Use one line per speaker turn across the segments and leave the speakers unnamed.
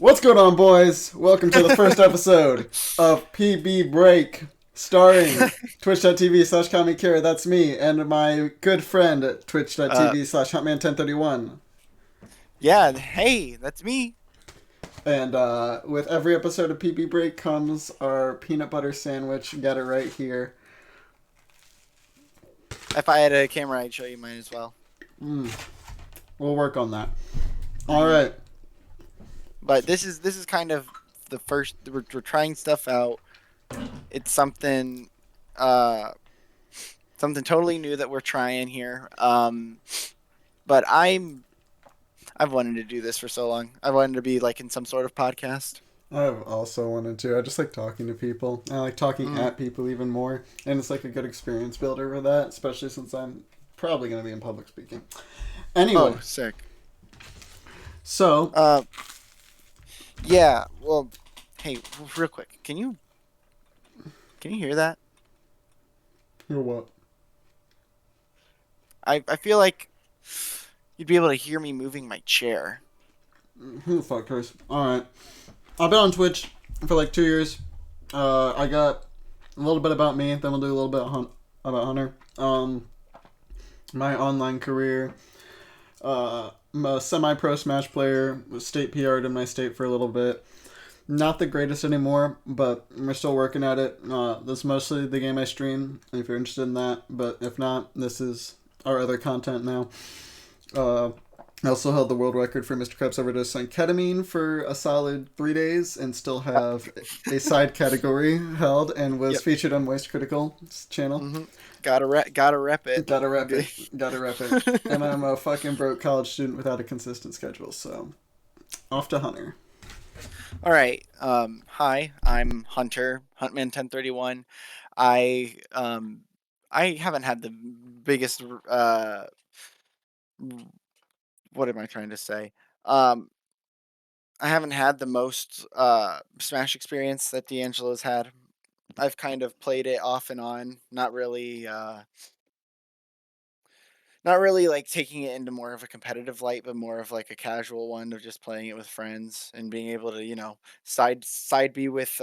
What's going on, boys? Welcome to the first episode of PB Break, starring twitch.tv/CommyCare, that's me, and my good friend at
Uh,
twitch.tv/Huntman1031.
yeah, hey, that's me.
And with every episode of PB Break comes our peanut butter sandwich. Got it right here.
If I had a camera, I'd show you mine as well.
Mm, we'll work on that. All
hmm
right.
But this is kind of the first. We're trying stuff out. It's uh, something totally new that we're trying here. But I've wanted to do this for so long. I wanted to be like in some sort of podcast.
I've also wanted to. I just like talking to people. I like talking
Mm.
at people even more. And it's like a good experience builder for that, especially since I'm probably going to be in public speaking. Anyway,
Oh, sick.
so,
Uh, yeah. Well, hey, real quick, can you hear that?
you're what?
I feel like you'd be able to hear me moving my chair.
Who the fuck cares? Alright. I've been on Twitch for like 2 years. I got a little bit about me, then we'll do a little bit about Hunter. My online career. I'm a semi-pro Smash player. Was state PR'd in my state for a little bit. Not the greatest anymore, but we're still working at it. That's mostly the game I stream, if you're interested in that. But if not, this is our other content now. Uh, I also held the world record for Mr. Krabs overdose on ketamine for a solid 3 days, and still have a side category held, and was
Yep.
featured on Moist Critical's channel.
hmm Gotta rep it.
Gotta rep it. Gotta rep it. And I'm a fucking broke college student without a consistent schedule, so off to Hunter.
All right. Hi, I'm Hunter, Huntman1031. I haven't had the biggest what am I trying to say? Um, I haven't had the most Smash experience that D'Angelo's had. I've kind of played it off and on, not really like taking it into more of a competitive light, but more of like a casual one of just playing it with friends and being able to, side B with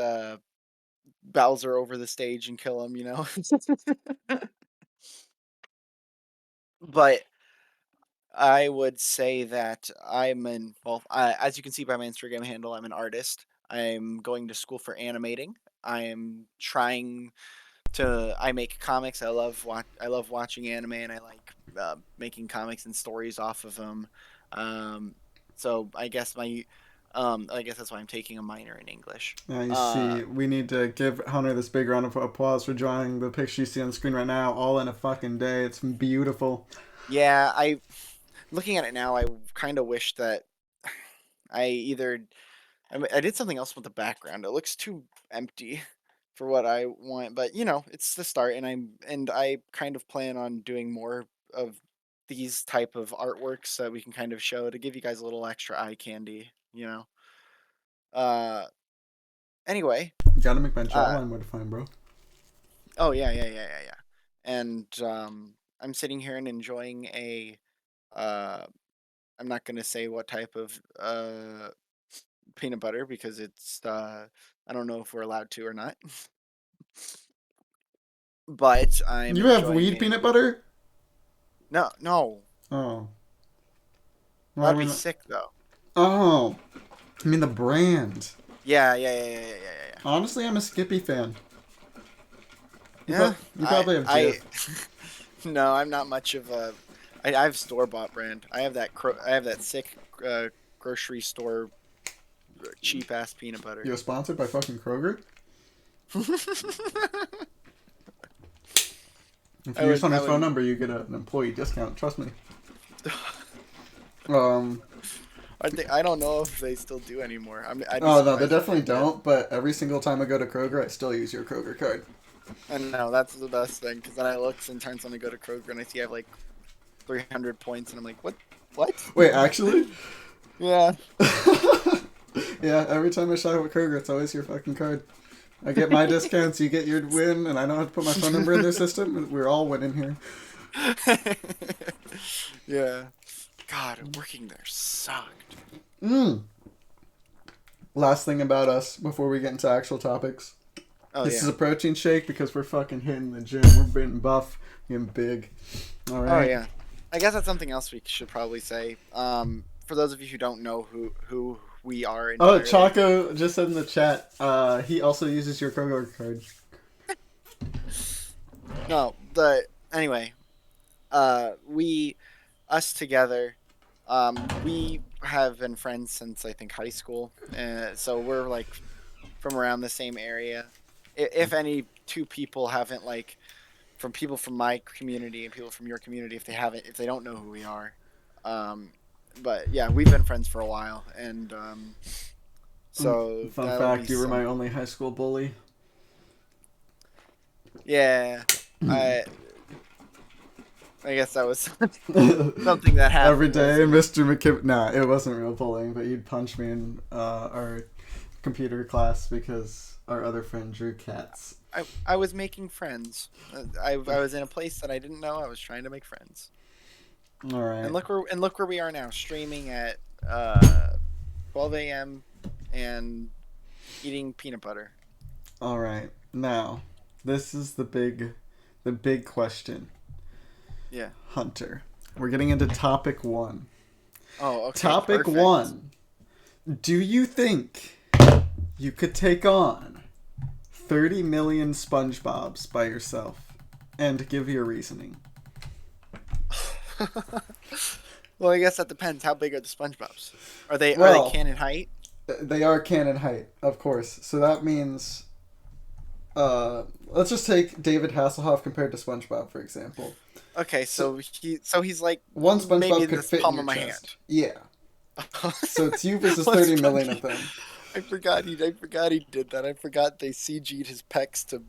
Bowser over the stage and kill him. But I would say that as you can see by my Instagram handle, I'm an artist. I'm going to school for animating. I am trying I make comics. I love watching anime, and I like making comics and stories off of them. Um, so I guess that's why I'm taking a minor in English.
Now you
Uh,
see, we need to give Hunter this big round of applause for drawing the picture you see on the screen right now, all in a fucking day. It's beautiful.
yeah, I looking at it now, I kind of wish that I either I did something else with the background. It looks too empty for what I want, but it's the start, and I kind of plan on doing more of these type of artworks that we can kind of show to give you guys a little extra eye candy. Uh, anyway,
Gotta make my
uh,
jawline more defined, bro.
oh yeah, yeah, yeah, yeah, yeah, and I'm sitting here and enjoying uh, I'm not gonna say what type of peanut butter because I don't know if we're allowed to or not. But I'm
You have
enjoying
weed
a
peanut butter?
no, no.
Oh. Why
That'd
we
be
not?
sick though.
Oh. I mean the brand.
Yeah, yeah, yeah, yeah, yeah, yeah, yeah.
Honestly, I'm a Skippy fan.
Yeah,
You probably have
I
Jif.
no, I'm not much of a. I have store bought brand. I have that sick grocery store cheap ass peanut butter.
You're sponsored by fucking Kroger? If you use
I
Hunter's phone
would.
number, you get an employee discount. Trust me. Um.
I don't know if they still do anymore. I'd be
Oh no, they
surprised if they
definitely
did.
don't. But every single time I go to Kroger, I still use your Kroger card.
I know that's the best thing because then I look sometimes when I go to Kroger and I see I have like 300 points and I'm like, what? What?
Wait, actually?
Yeah.
Yeah, every time I shop at Kroger, it's always your fucking card. I get my discounts, you get your win, and I don't have to put my phone number in their system. We're all winning here.
Yeah. God, working there sucked.
Mm. last thing about us before we get into actual topics.
Oh
This is
yeah.
a protein shake because we're fucking hitting the gym. We're getting buff, getting big. All
Oh
right.
yeah. I guess that's something else we should probably say. For those of you who don't know who we are
Oh,
entirely.
Chaco just said in the chat. He also uses your Kroger card.
No, the anyway. We us together. We have been friends since I think high school. So we're like from around the same area. If any two people haven't like from people from my community and people from your community, if they don't know who we are. Um, but yeah, we've been friends for a while, and so
Fun
that'll be
fact: you were my
some.
only high school bully.
Yeah, I I guess that was something that
Every
happened.
day,
Wasn't it?
Mr. McKib. Nah, it wasn't real bullying, but you'd punch me in our computer class because our other friend drew cats.
I was making friends. I was in a place that I didn't know. I was trying to make friends.
All right.
And look where we are now, streaming at 12 a.m. and eating peanut butter.
All right. Now, this is the big question,
Yeah.
Hunter. We're getting into topic one.
Oh, okay,
Topic
perfect.
one. Do you think you could take on 30 million SpongeBobs by yourself? And give your reasoning.
Well, I guess that depends. How big are the SpongeBobs? Are they
Well,
cannon height?
they are canon height, of course. So that means let's just take David Hasselhoff compared to SpongeBob, for example.
Okay,
So
so he's like
one
maybe
SpongeBob could
this
fit in
palm
your
of my
chest.
hand.
Yeah. So it's you versus
What's
30 million of
funny?
them.
I forgot he did that. I forgot they CG'd his pecs to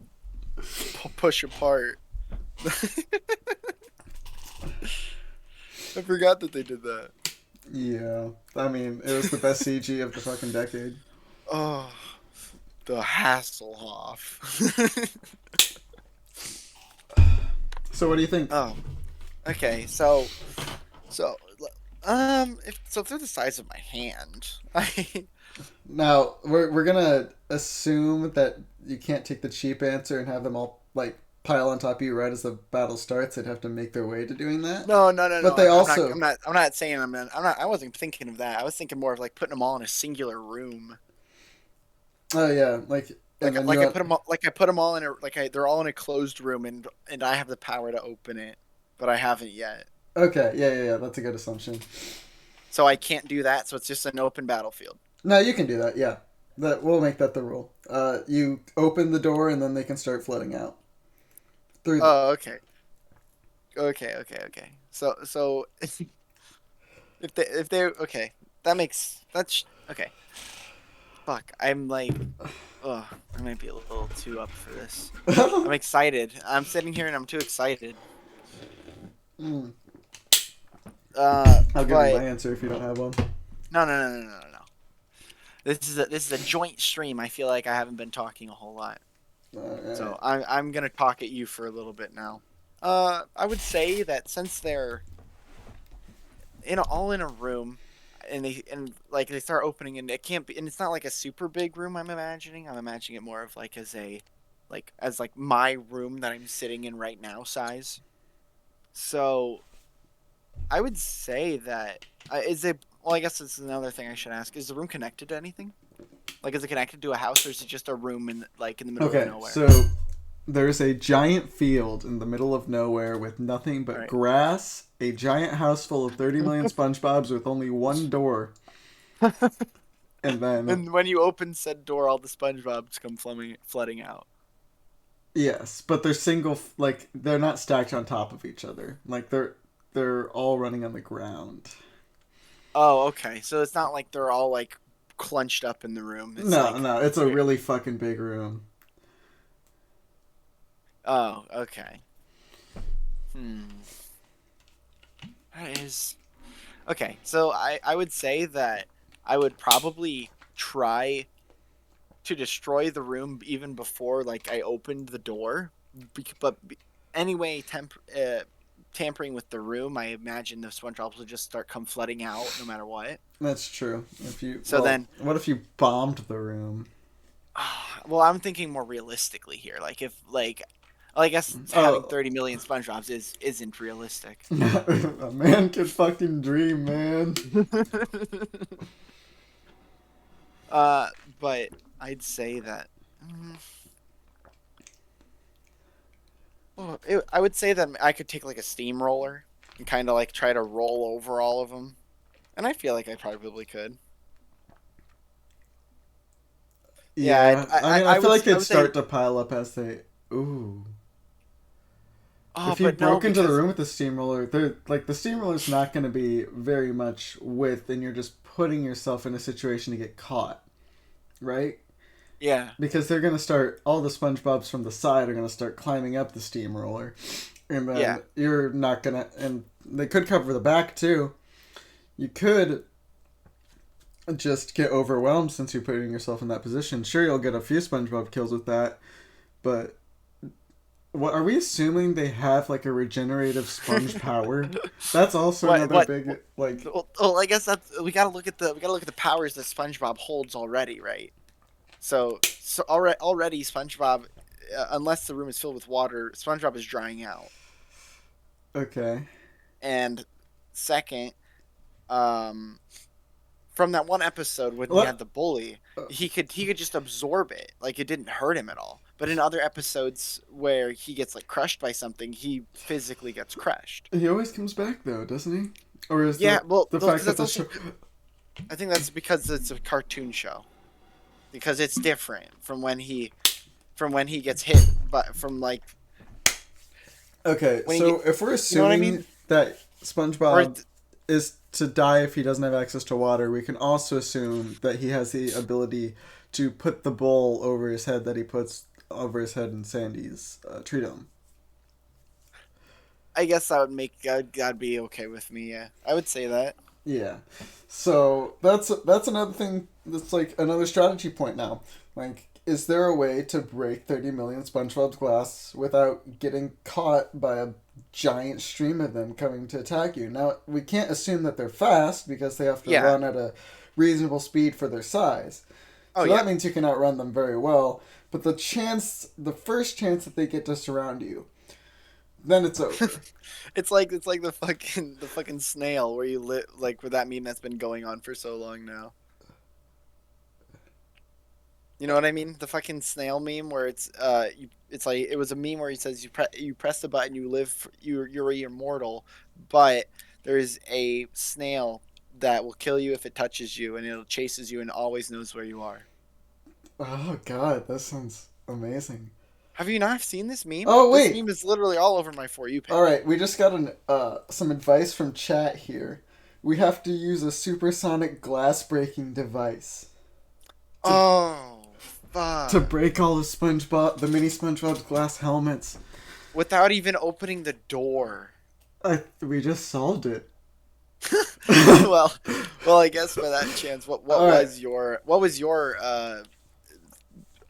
push apart. I forgot that they did that.
Yeah. I mean, it was the best CG of the fucking decade.
Oh, the Hasselhoff.
So what do you think?
Oh, okay. So, if they're the size of my hand, I
Now, we're gonna assume that you can't take the cheap answer and have them all, like, pile on top of you right as the battle starts. They'd have to make their way to doing that.
no.
But they
I'm
also...
not. I'm not saying I'm not. I wasn't thinking of that. I was thinking more of like putting them all in a singular room.
Oh, yeah. Like, and then you...
Like I put them all in a they're all in a closed room and I have the power to open it, but I haven't yet.
Okay, yeah. That's a good assumption.
So I can't do that. So it's just an open battlefield.
No, you can do that, yeah. We'll make that the rule. You open the door and then they can start flooding out. Through the...
Oh, okay. Okay. So if they okay, that's okay. Fuck, I'm like, oh, I might be a little too up for this. I'm excited. I'm sitting here and I'm too excited.
Mm. I'll give you my
But
answer if you don't have one.
no. This is a joint stream. I feel like I haven't been talking a whole lot,
Alright.
so I'm gonna talk at you for a little bit now. I would say that since they're all in a room and they start opening and it can't be and it's not like a super big room. I'm imagining it more of like as a as like my room that I'm sitting in right now size. So I would say that is it well, I guess this is another thing I should ask. Is the room connected to anything? Like, is it connected to a house, or is it just a room in the middle of
Okay,
nowhere?
so there's a giant field in the middle of nowhere with nothing
All
but
right.
grass, a giant house full of 30 million SpongeBobs with only one door, and then...
And when you open said door, all the SpongeBob's come flooding out.
Yes, but they're single, like, they're not stacked on top of each other. Like, they're all running on the ground.
Oh, okay. So it's not like they're all like clenched up in the room. It's
No,
like,
no, it's a really fucking big room.
oh, okay. Hmm. That is okay. So I would say that I would probably try to destroy the room even before like I opened the door. But anyway, tampering with the room, I imagine the SpongeBobs will just start come flooding out no matter what.
That's true.
So then,
What if you bombed the room?
well, I'm thinking more realistically here. Like if like, well, I guess having
Oh,
30 million SpongeBobs isn't realistic.
a man can fucking dream, man.
uh, but I'd say that. mm, I would say that I could take like a steamroller and kind of like try to roll over all of them, and I feel like I probably could. Yeah,
Yeah, I mean, I feel like
I
they'd
would say.
start to pile up as they. Ooh.
Oh,
If you
but no,
broke into the
because
room with the steamroller, the steamroller's not going to be very much width, and you're just putting yourself in a situation to get caught, right?
yeah,
Because they're going to start, all the SpongeBobs from the side are going to start climbing up the steamroller, and
yeah,
then you're not going to, and they could cover the back too. You could just get overwhelmed since you're putting yourself in that position. Sure, you'll get a few SpongeBob kills with that, but what are we assuming they have like a regenerative sponge power? That's also
what
another
what?
big like.
Well, I guess that's we gotta look at the powers that SpongeBob holds already, right? So already SpongeBob, unless the room is filled with water, SpongeBob is drying out.
Okay.
And second, um, from that one episode when he had
What?
the bully, he could just absorb it, like it didn't hurt him at all. But in other episodes where he gets like crushed by something, he physically gets crushed.
He always comes back though, doesn't he? Or is
Yeah, well,
the
because
fact that
that's
the
also
show?
I think that's because it's a cartoon show. Because it's different from when he gets hit, but from like
Okay,
when he
so
get,
if we're
you know what I
assuming
mean?
that
Or
SpongeBob is to die if he doesn't have access to water, we can also assume that he has the ability to put the bowl over his head that he puts over his head in Sandy's tree dome.
I guess that would make that'd be okay with me. Yeah, I would say that.
Yeah. So that's another thing that's like another strategy point now. Like, is there a way to break 30 million SpongeBob's glass without getting caught by a giant stream of them coming to attack you? Now, we can't assume that they're fast because they have to
Yeah.
run at a reasonable speed for their size.
Oh
So that
yeah.
means you can outrun them very well. But the first chance that they get to surround you, then it's over.
It's like the fucking snail where you lit like with that meme that's been going on for so long now. You know what I mean? The fucking snail meme where it's like it was a meme where he says you press the button, you live, you're immortal, but there's a snail that will kill you if it touches you, and it'll chases you and always knows where you are.
Oh god, that sounds amazing.
Have you not seen this meme?
Oh
This
wait,
meme is literally all over my For You
all
page.
right, we just got some advice from chat here. We have to use a supersonic glass breaking device to
Oh,
to
fuck.
break all of the mini SpongeBob glass helmets.
Without even opening the door.
We just solved it.
well, well, I guess by that chance, what
All right,
was your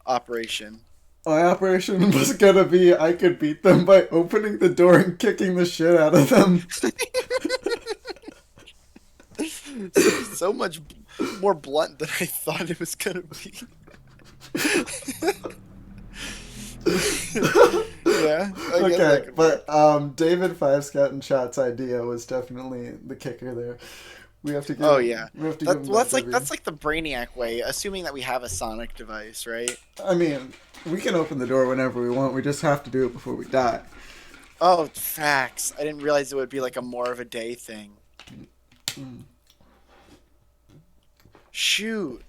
operation?
my operation was gonna be I could beat them by opening the door and kicking the shit out of them.
So much more blunt than I thought it was gonna be. Yeah, I guess that
Okay,
could work.
but David Five Scout in chat's idea was definitely the kicker there.
Oh yeah,
We have to give him that W.
that's like the Brainiac way, assuming that we have a sonic device, right?
I mean, we can open the door whenever we want. We just have to do it before we die.
Oh, facts. I didn't realize it would be like a more of a day thing.
Mm.
Shoot.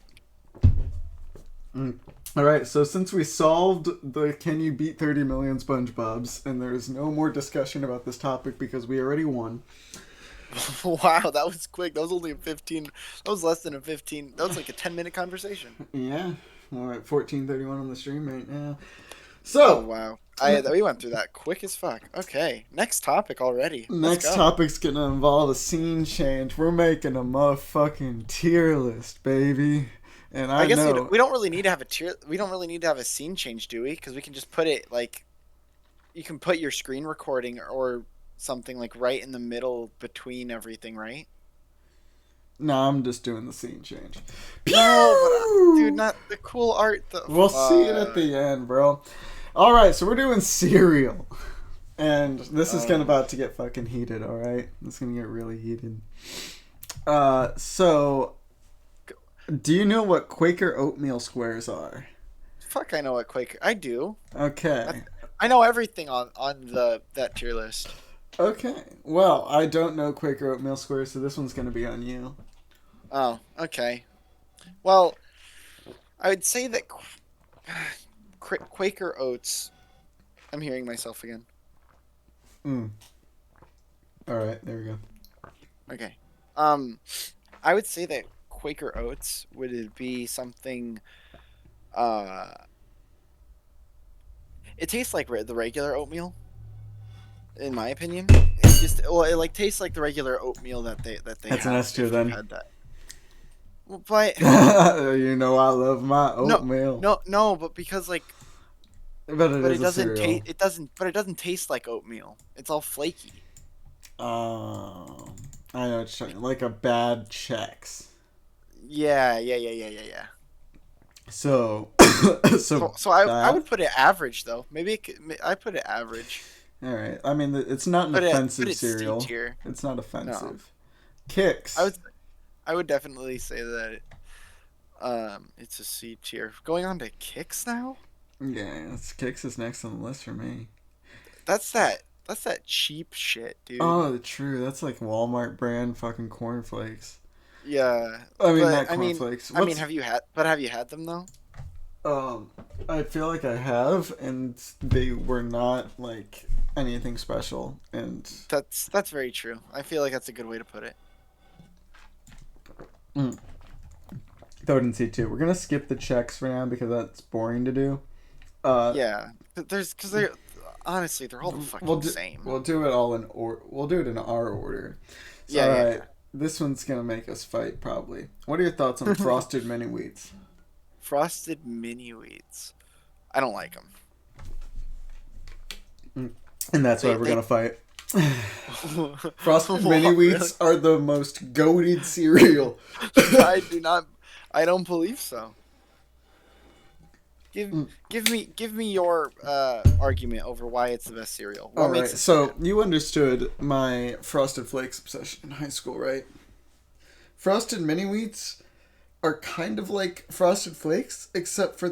Mm. All right, so since we solved the can you beat 30 million SpongeBobs, and there's no more discussion about this topic because we already won.
Wow, that was quick. That was only a 15. That was less than a 15. That was like a 10-minute conversation.
Yeah, we're at 14:31 on the stream right now.
Oh
So,
wow. We went through that quick as fuck. Okay, next topic already. Let's
next
go.
topic's gonna involve a scene change. We're making a motherfucking tier list, baby. And
I
I
guess
know.
we don't really need to have a tier. We don't really need to have a scene change, do we? Because we can just put it like you can put your screen recording or something like right in the middle between everything, right?
No, I'm just doing the scene change.
No, but dude,
Pew!
not the cool art. The
We'll see it at the end, bro. All right, so we're doing cereal, and this is gonna
oh,
about to get fucking heated. All right, it's gonna get really heated. So do you know what Quaker oatmeal squares are?
fuck! I know what Quaker. I do. I,
Okay.
I know everything on the that tier list.
Okay. Well, I don't know Quaker oatmeal squares, so this one's gonna be on you.
Oh, okay. Well, I would say that Quaker Oats. I'm hearing myself again.
Mm. All right, there we go.
Okay. Um, I would say that Quaker Oats would be something. Uh, it tastes like the regular oatmeal, in my opinion. It's just well, it like tastes like the regular oatmeal that they
That's an
have
S tier
if you've
then.
had that. Well, but
You know I love my
no,
oatmeal,
no, but because like,
but it
but
is a cereal.
it doesn't taste like oatmeal. It's all flaky.
I know what you're talking like a bad Chex.
Yeah.
So, so
So I
bad.
would put it average though. Maybe I put it average.
All right. I mean, it's not an
Put
offensive
it C
cereal.
tier.
It's not
No,
offensive.
I
Kicks.
would I would definitely say that it's a C tier. Going on to kicks now.
Yeah, Kicks is next on the list for me.
That's that cheap shit, dude.
Oh, true. That's like Walmart brand fucking cornflakes.
Yeah,
I mean,
but
not cornflakes.
I mean,
What's
have you had them though?
um? I feel like I have, and they were not like anything special. And
That's very true. I feel like that's a good way to put it.
mm, throw it in C two. We're gonna skip the checks for now because that's boring to do. Uh,
Yeah, because they're honestly they're all the fucking same.
we'll do it all in or we'll do it in our order. So all right,
Yeah.
this one's gonna make us fight probably. What are your thoughts on frosted mini wheats?
Frosted mini wheats. I don't like them.
And that's why we're
They
gonna fight. Frosted mini
really?
wheats are the most goated cereal.
I do not. I don't believe so. Give me your argument over why it's the best cereal. What
All
makes
right,
it so
so
good?
you understood my Frosted Flakes obsession in high school, right? Frosted mini wheats are kind of like Frosted Flakes, except for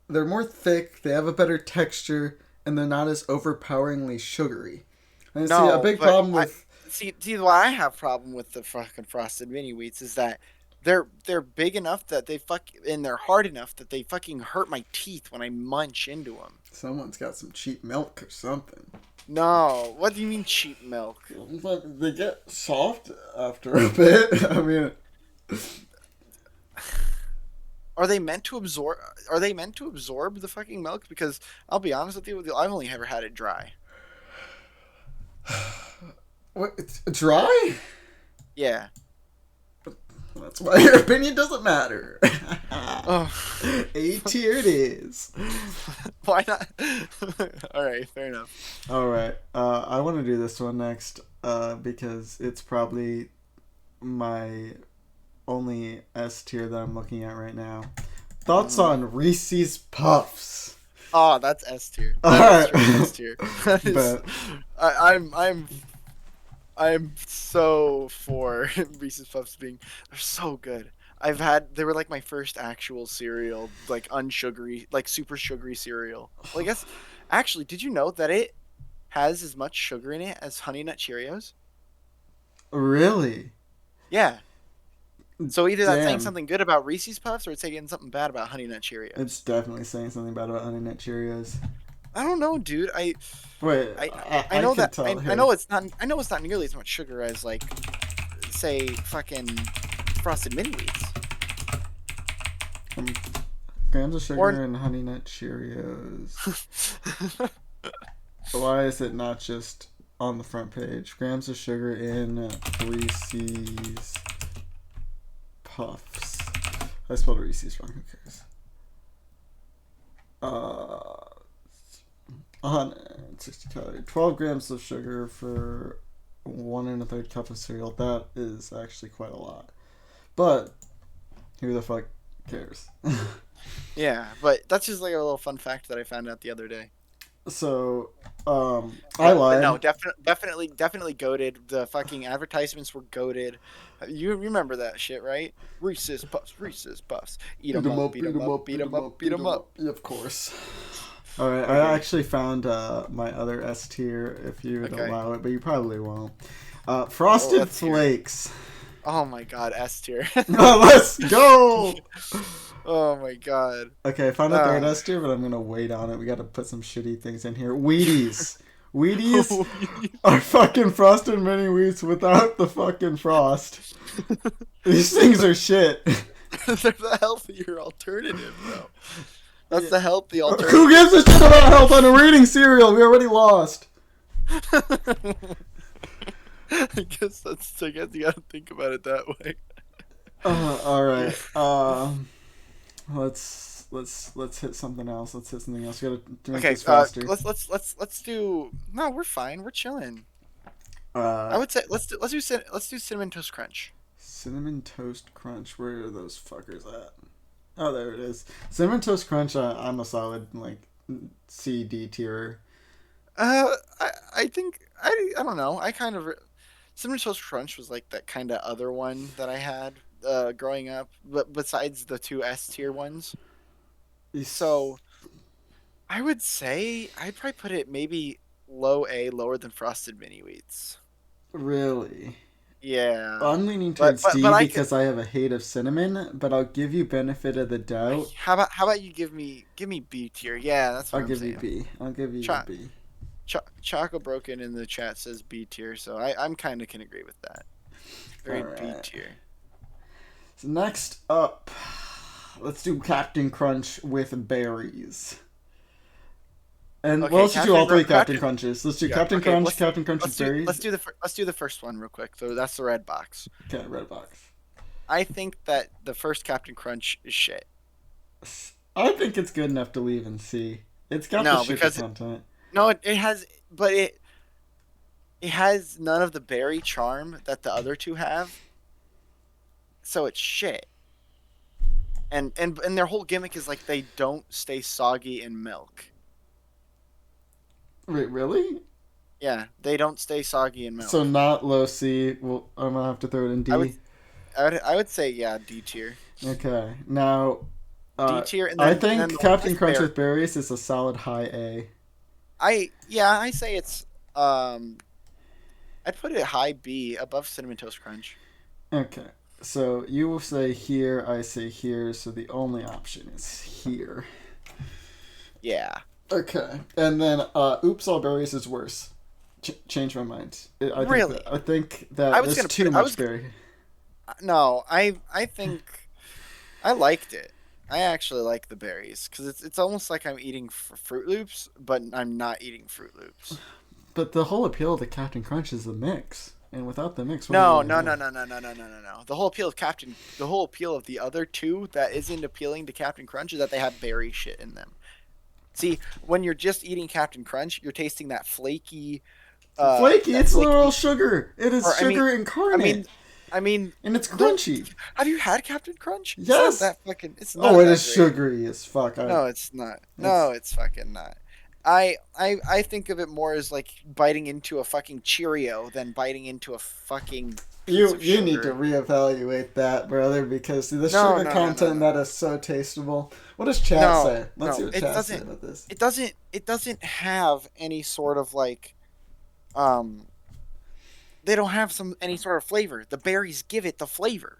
they're more thick, they have a better texture, and they're not as overpoweringly sugary. And see, a
No,
big
but
problem
I
with
see why I have problem with the fucking frosted mini wheats is that they're big enough that they fuck and they're hard enough that they fucking hurt my teeth when I munch into them.
someone's got some cheap milk or something.
No, what do you mean cheap milk?
But they get soft after a bit. I mean,
Are they meant to absorb? Are they meant to absorb the fucking milk? Because I'll be honest with you, I've only ever had it dry.
what? It's dry?
Yeah.
That's why your opinion doesn't matter.
Oh,
A tier it is.
why not? All right, fair enough.
All right. I want to do this one next because it's probably my only S tier that I'm looking at right now. Thoughts
Mm.
on Reese's Puffs?
Oh, that's S tier.
All
That is straight
right.
S tier. That is.
but
I'm so for Reese's Puffs being. They're so good. They were like my first actual cereal, like unsugary, like super sugary cereal. Well, I guess actually, did you know that it has as much sugar in it as Honey Nut Cheerios?
really,
Yeah. So either that's saying
damn,
something good about Reese's Puffs or it's saying something bad about Honey Nut
it's
Cheerios.
definitely saying something bad about Honey Nut Cheerios.
I don't know, dude.
Wait,
I I
I
know
can
that
tell
I
here.
know it's not nearly as much sugar as like say fucking frosted mini wheats
Um, grams of
or
sugar in Honey Nut Cheerios. Why is it not just on the front page? Grams of sugar in Reese's Puffs. I spelled Reese's wrong. Who cares? Uh, on 60 calories. 12 grams of sugar for 1 1/3 cup of cereal. That is actually quite a lot. But who the fuck cares?
Yeah, but that's just like a little fun fact that I found out the other day.
So, I
But no,
lied.
definitely goaded. The fucking advertisements were goaded. You remember that shit, right? Reese's Puffs, Reese's Puffs. Eat
Beat
'em
'em
up,
up,
beat
beat
'em
'em
up,
up,
beat
beat
'em
'em
up,
up,
beat
beat
'em
'em
up.
up. Yeah, of course. All right, I
Okay,
actually found my other S tier if you would
okay.
allow it, but you probably won't.
Well,
Frosted
let's hear it.
Flakes.
Oh my god, S tier.
Let's go.
Oh my god.
Okay, I found a third
Uh,
S tier, but I'm gonna wait on it. We got to put some shitty things in here. Wheaties. Wheaties are fucking frosted mini wheats without the fucking frost. These things are shit.
they're the healthier alternative, though. That's
Yeah.
the healthy
Who
alternative.
gives a shit about health on a reading cereal? We already lost.
I guess you gotta think about it that way.
All
Yeah.
right. Let's hit something else. Let's hit something else. We gotta make
Okay.
this faster.
Let's do. No, we're fine. We're chilling. I
Uh,
would say let's do cinnamon toast crunch.
cinnamon toast crunch. Where are those fuckers at? Oh, there it is. Cinnamon toast crunch. I'm a solid like C D tier.
I think I don't know. I kind of cinnamon toast crunch was like that kind of other one that I had growing up, but besides the two S tier ones.
It's
So I would say I'd probably put it maybe low A, lower than frosted mini wheats.
really.
Yeah,
I'm leaning towards
but
D
I could.
because I have a hate of cinnamon, but I'll give you benefit of the doubt.
How about you give me B tier? Yeah, that's
I'll
what I'm
give you
saying.
B. I'll give you a
Cho-
B.
Choco Broken in the chat says B tier, so I'm kind of can agree with that.
All
Very B
right.
tier.
So next up, let's do Captain Crunch with berries. And well,
Okay,
let's just do all three Captain
Captain.
Crunches. Let's do
Yeah.
Captain
Okay.
Crunch, Captain Crunch with berries.
Let's do the first one real quick. So that's the red box.
Okay, red box.
I think that the first Captain Crunch is shit.
I think it's good enough to leave and see. It's got the
No,
sugar
because
content.
no, it has, but it has none of the berry charm that the other two have. So it's shit. And their whole gimmick is like they don't stay soggy in milk.
Wait, really?
Yeah, they don't stay soggy in
So
milk.
not low C. Well, I'm gonna have to throw it in
I would
D.
I would say yeah, D tier.
Okay. Now,
D tier
I
and then
think
the one
Captain
with
Crunch
berry.
with berries is a solid high A.
I say it's I'd put it high B above cinnamon toast crunch.
Okay. So you will say here, I say here, so the only option is here.
Yeah.
Okay. And then Oops All Berries is worse. Change my mind.
Really?
I think
I
that
was
there's
gonna put
too
it, I
much
was
berry.
no, I think I liked it. I actually like the berries because it's almost like I'm eating Fruit Loops, but I'm not eating Fruit Loops.
But the whole appeal of the Captain Crunch is the mix. And without the mix, what do you
No,
really
no, no,
have?
no, no, no, no, no, no, no. The whole appeal of the other two that isn't appealing to Captain Crunch is that they have berry shit in them. See, when you're just eating Captain Crunch, you're tasting
Flaky,
that
it's literal
flaky,
sugar. It is
or
sugar
I mean,
incarnate.
I mean,
And it's
don't
crunchy.
have you had Captain Crunch?
Yes.
It's
Oh,
not
it
that
is
great.
sugary as fuck.
No, it's not.
It's
No, it's fucking not. I think of it more as like biting into a fucking Cheerio than biting into a fucking piece of
you need to
sugar.
reevaluate that, brother, because the
No,
sugar
no, no, no,
content in
no.
that is so tasteable. What does chat
No,
say? Let's see
no.
what chat say about this.
It doesn't have any sort of like um they don't have any sort of flavor. The berries give it the flavor.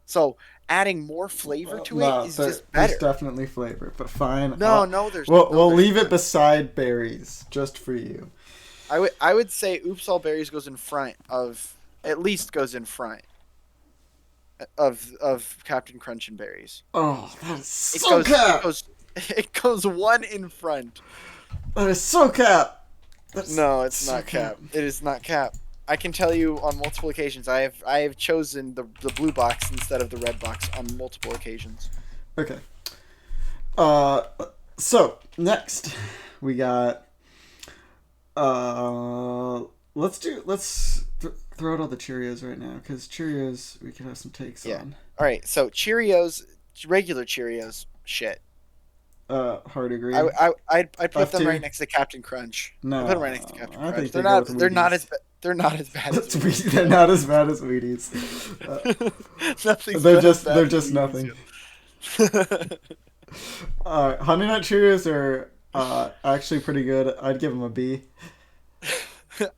So adding more flavor to it
No,
is just
there's
better.
definitely flavor, but fine.
No,
We'll
there's
leave it
not.
beside berries just for you.
I would say Oops All Berries goes in front of at least goes in front of Captain Crunch and Berries.
Oh, that is
It
so
goes it
cap.
goes it goes one in front.
That is so cap. That's
No, it's
so
not
cap.
Cap. It is not Cap. I can tell you on multiple occasions I have chosen the blue box instead of the red box on multiple occasions.
Okay. Uh, so next we got Uh, let's throw out all the Cheerios right now because Cheerios we could have some takes
Yeah.
on.
All right. So Cheerios, regular Cheerios, shit.
Hard agree.
I'd put
F
them right
tier.
next to Captain Crunch. I put them right next to
No,
Captain
I
Crunch.
think they go with Wheaties.
They're not as bad as Wheaties
They're
yet.
not as bad as Wheaties. Uh,
Nothing's been as bad
they're
as
just
Wheaties
nothing.
yet.
Honey Nut Cheerios are actually pretty good. I'd give them a B.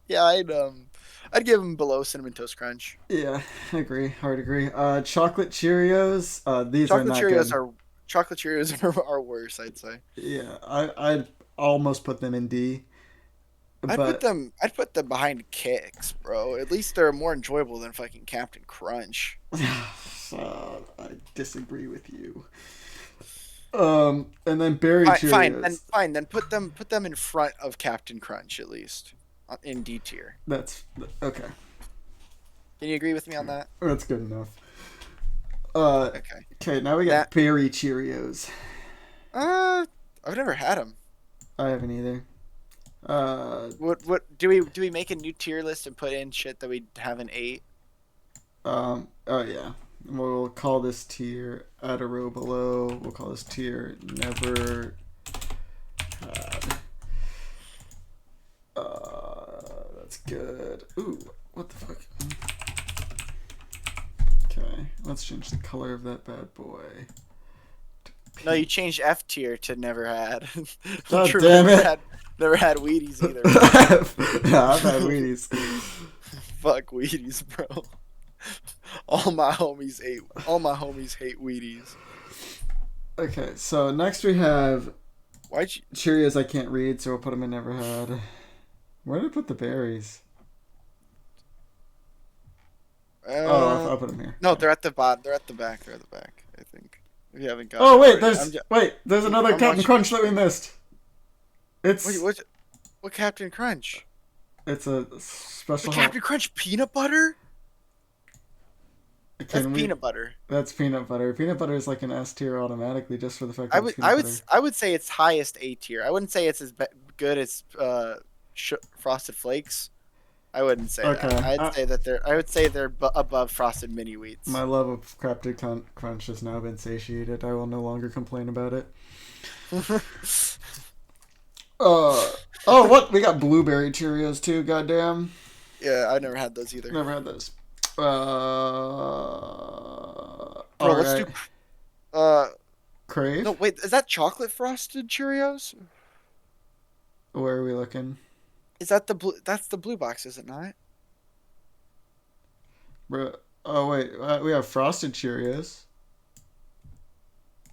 Yeah, I'd give them below Cinnamon Toast Crunch.
Yeah, I agree. Hard agree. Chocolate Cheerios. These are
Chocolate
not
Cheerios
good.
are chocolate Cheerios are worse, I'd say.
Yeah, I'd almost put them in D, but
I'd put them behind Kicks, bro. At least they're more enjoyable than fucking Captain Crunch.
I disagree with you. And then berry Cheerios.
Fine, then put them in front of Captain Crunch at least in D tier.
That's okay.
Can you agree with me on that?
That's good enough. Uh,
Okay.
okay, now we got
That
berry Cheerios.
I've never had them.
I haven't either.
What do we make a new tier list and put in shit that we haven't ate?
Oh yeah. We'll call this tier add a row below. We'll call this tier never had. That's good. Ooh, what the fuck? Okay, let's change the color of that bad boy.
No, you changed F tier to never had.
God damn it!
Never had Wheaties either.
Nah, I've had Wheaties.
Fuck Wheaties, bro. All my homies hate Wheaties.
Okay, so next we have
Why'd you?
Cheerios I can't read, so we'll put them in never had. Where did I put the berries? I'll put them here.
No, they're at the bottom. They're at the back. They're at the back. I think. We haven't got.
Oh wait,
already.
there's another
I'm
Captain
watching-
Crunch that we missed. It's
What Captain Crunch?
it's a special.
Captain Crunch peanut butter? That's peanut butter.
That's peanut butter. Peanut butter is like an S tier automatically just for the fact that it's peanut butter.
I would say it's highest A tier. I wouldn't say it's as good as Frosted Flakes. I wouldn't say
Okay.
that. I would say they're above Frosted Mini Wheats.
My love of Captain Crunch has now been satiated. I will no longer complain about it. Oh, what? We got blueberry Cheerios too. Goddamn.
Yeah, I've never had those either.
Never had those.
Bro, let's
Alright.
do.
Crave.
No, wait. Is that chocolate frosted Cheerios?
Where are we looking?
Is that the blue? That's the blue box, is it not?
Bro. Oh wait, we have frosted Cheerios.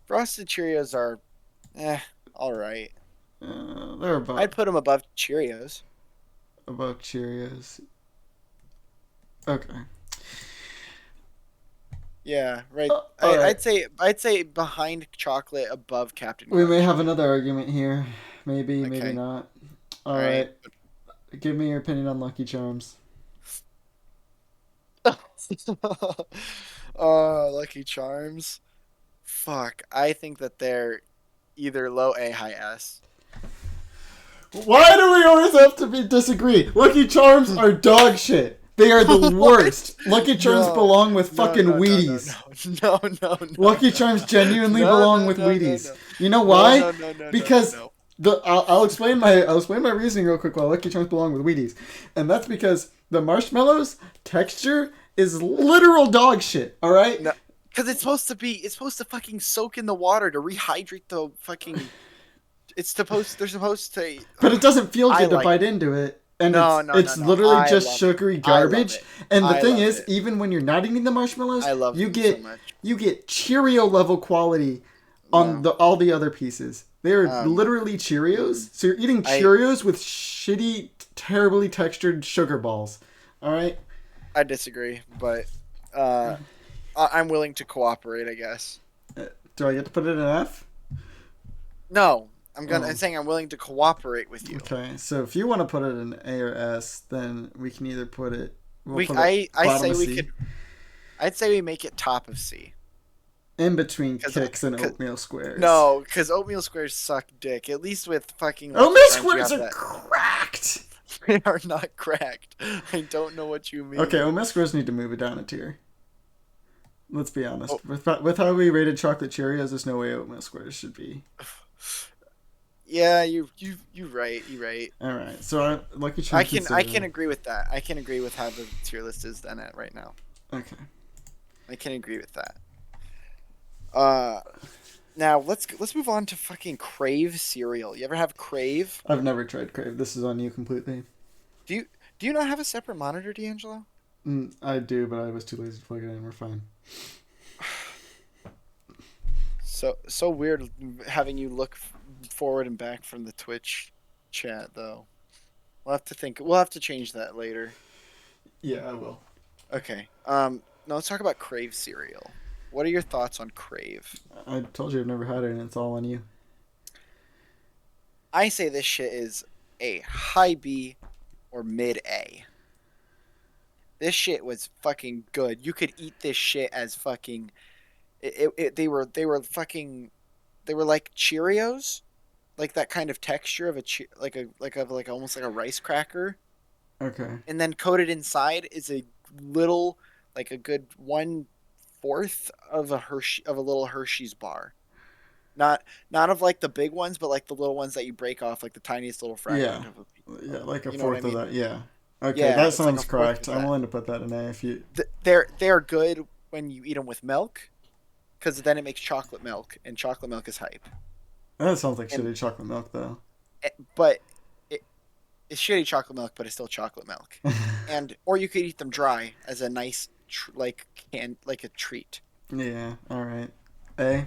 Frosted Cheerios are, all right.
They're above
I'd put them above Cheerios.
Cheerios. Okay.
Yeah, right.
Alright.
I'd say behind chocolate, above Captain
We
Crunch.
may have another argument here. Maybe, maybe
Okay.
not.
All
Alright. Give me your opinion on Lucky Charms.
Lucky Charms. Fuck. I think that they're either low A, high S.
Why do we always have to disagree? Lucky Charms are dog shit. They are the worst. Lucky Charms belong with fucking Wheaties.
No.
Lucky Charms genuinely belong with Wheaties. You know why? Because I'll explain my reasoning real quick why Lucky Charms belong with Wheaties, and that's because the marshmallows texture is literal dog shit. All right.
No, because it's supposed to fucking soak in the water to rehydrate the fucking. They're supposed to.
But it doesn't feel good to
like
bite into it. And
No,
it's
no.
literally
I
just
love
sugary
it. I love
garbage.
it.
And the
I
thing
love
is,
it.
even when you're not eating the marshmallows,
I love
you
them
get
so much.
you get Cheerio level quality on all the other pieces. They're literally Cheerios. So you're eating Cheerios with shitty, terribly textured sugar balls. All right.
I disagree, but I'm willing to cooperate, I guess.
Do I get to put it in F?
No, I'm saying I'm willing to cooperate with you.
Okay, so if you want to put it in A or S, then we can either put it.
I'd say we make it top of C.
In between Kicks and Oatmeal Squares.
No, because Oatmeal Squares suck dick. At least with fucking
Oatmeal Squares are cracked.
They are not cracked. I don't know what you
Okay,
mean.
oatmeal squares need to move it down a tier. Let's be
Oh,
honest. With how we rated chocolate Cheerios, there's no way oatmeal squares should be.
yeah, you right. You right.
All right, so Lucky Charms can stay
I can
there.
agree with that. I can agree with how the tier list is done at right now.
Okay.
I can agree with that. Uh, Now let's move on to fucking Crave cereal. You ever have Crave?
I've never tried Crave. This is on you completely.
Do you do you not have a separate monitor, D'Angelo?
I do, but I was too lazy to plug it in. We're fine.
So weird having you look forward and back from the Twitch chat though. We'll have to think. We'll have to change that later.
Yeah, I will.
Okay. Now let's talk about Crave cereal. What are your thoughts on Crave?
I told you I've never had it, and it's all on you.
I say this shit is a high B or mid A. This shit was fucking good. You could eat this shit as fucking. They were fucking. They were like Cheerios, like that kind of texture of like almost like a rice cracker,
Okay.
and then coated inside is a little like a good 1/4 of a Hershey of a little Hershey's bar. Not of like the big ones, but like the little ones that you break off, like the tiniest little
Yeah.
fragment of a piece
Yeah,
of.
like a
You know what I
fourth of
mean?
that. Yeah. Okay,
Yeah,
that
it's like a
sounds
fourth
correct.
of
I'm
that.
willing to put that in A if you.
They're good when you eat them with milk, because then it makes chocolate milk, and chocolate milk is hype.
That sounds like
And
shitty chocolate milk, though.
but it, it's shitty chocolate milk, but it's still chocolate milk. And or you could eat them dry as a nice like a treat.
Yeah. All right. A.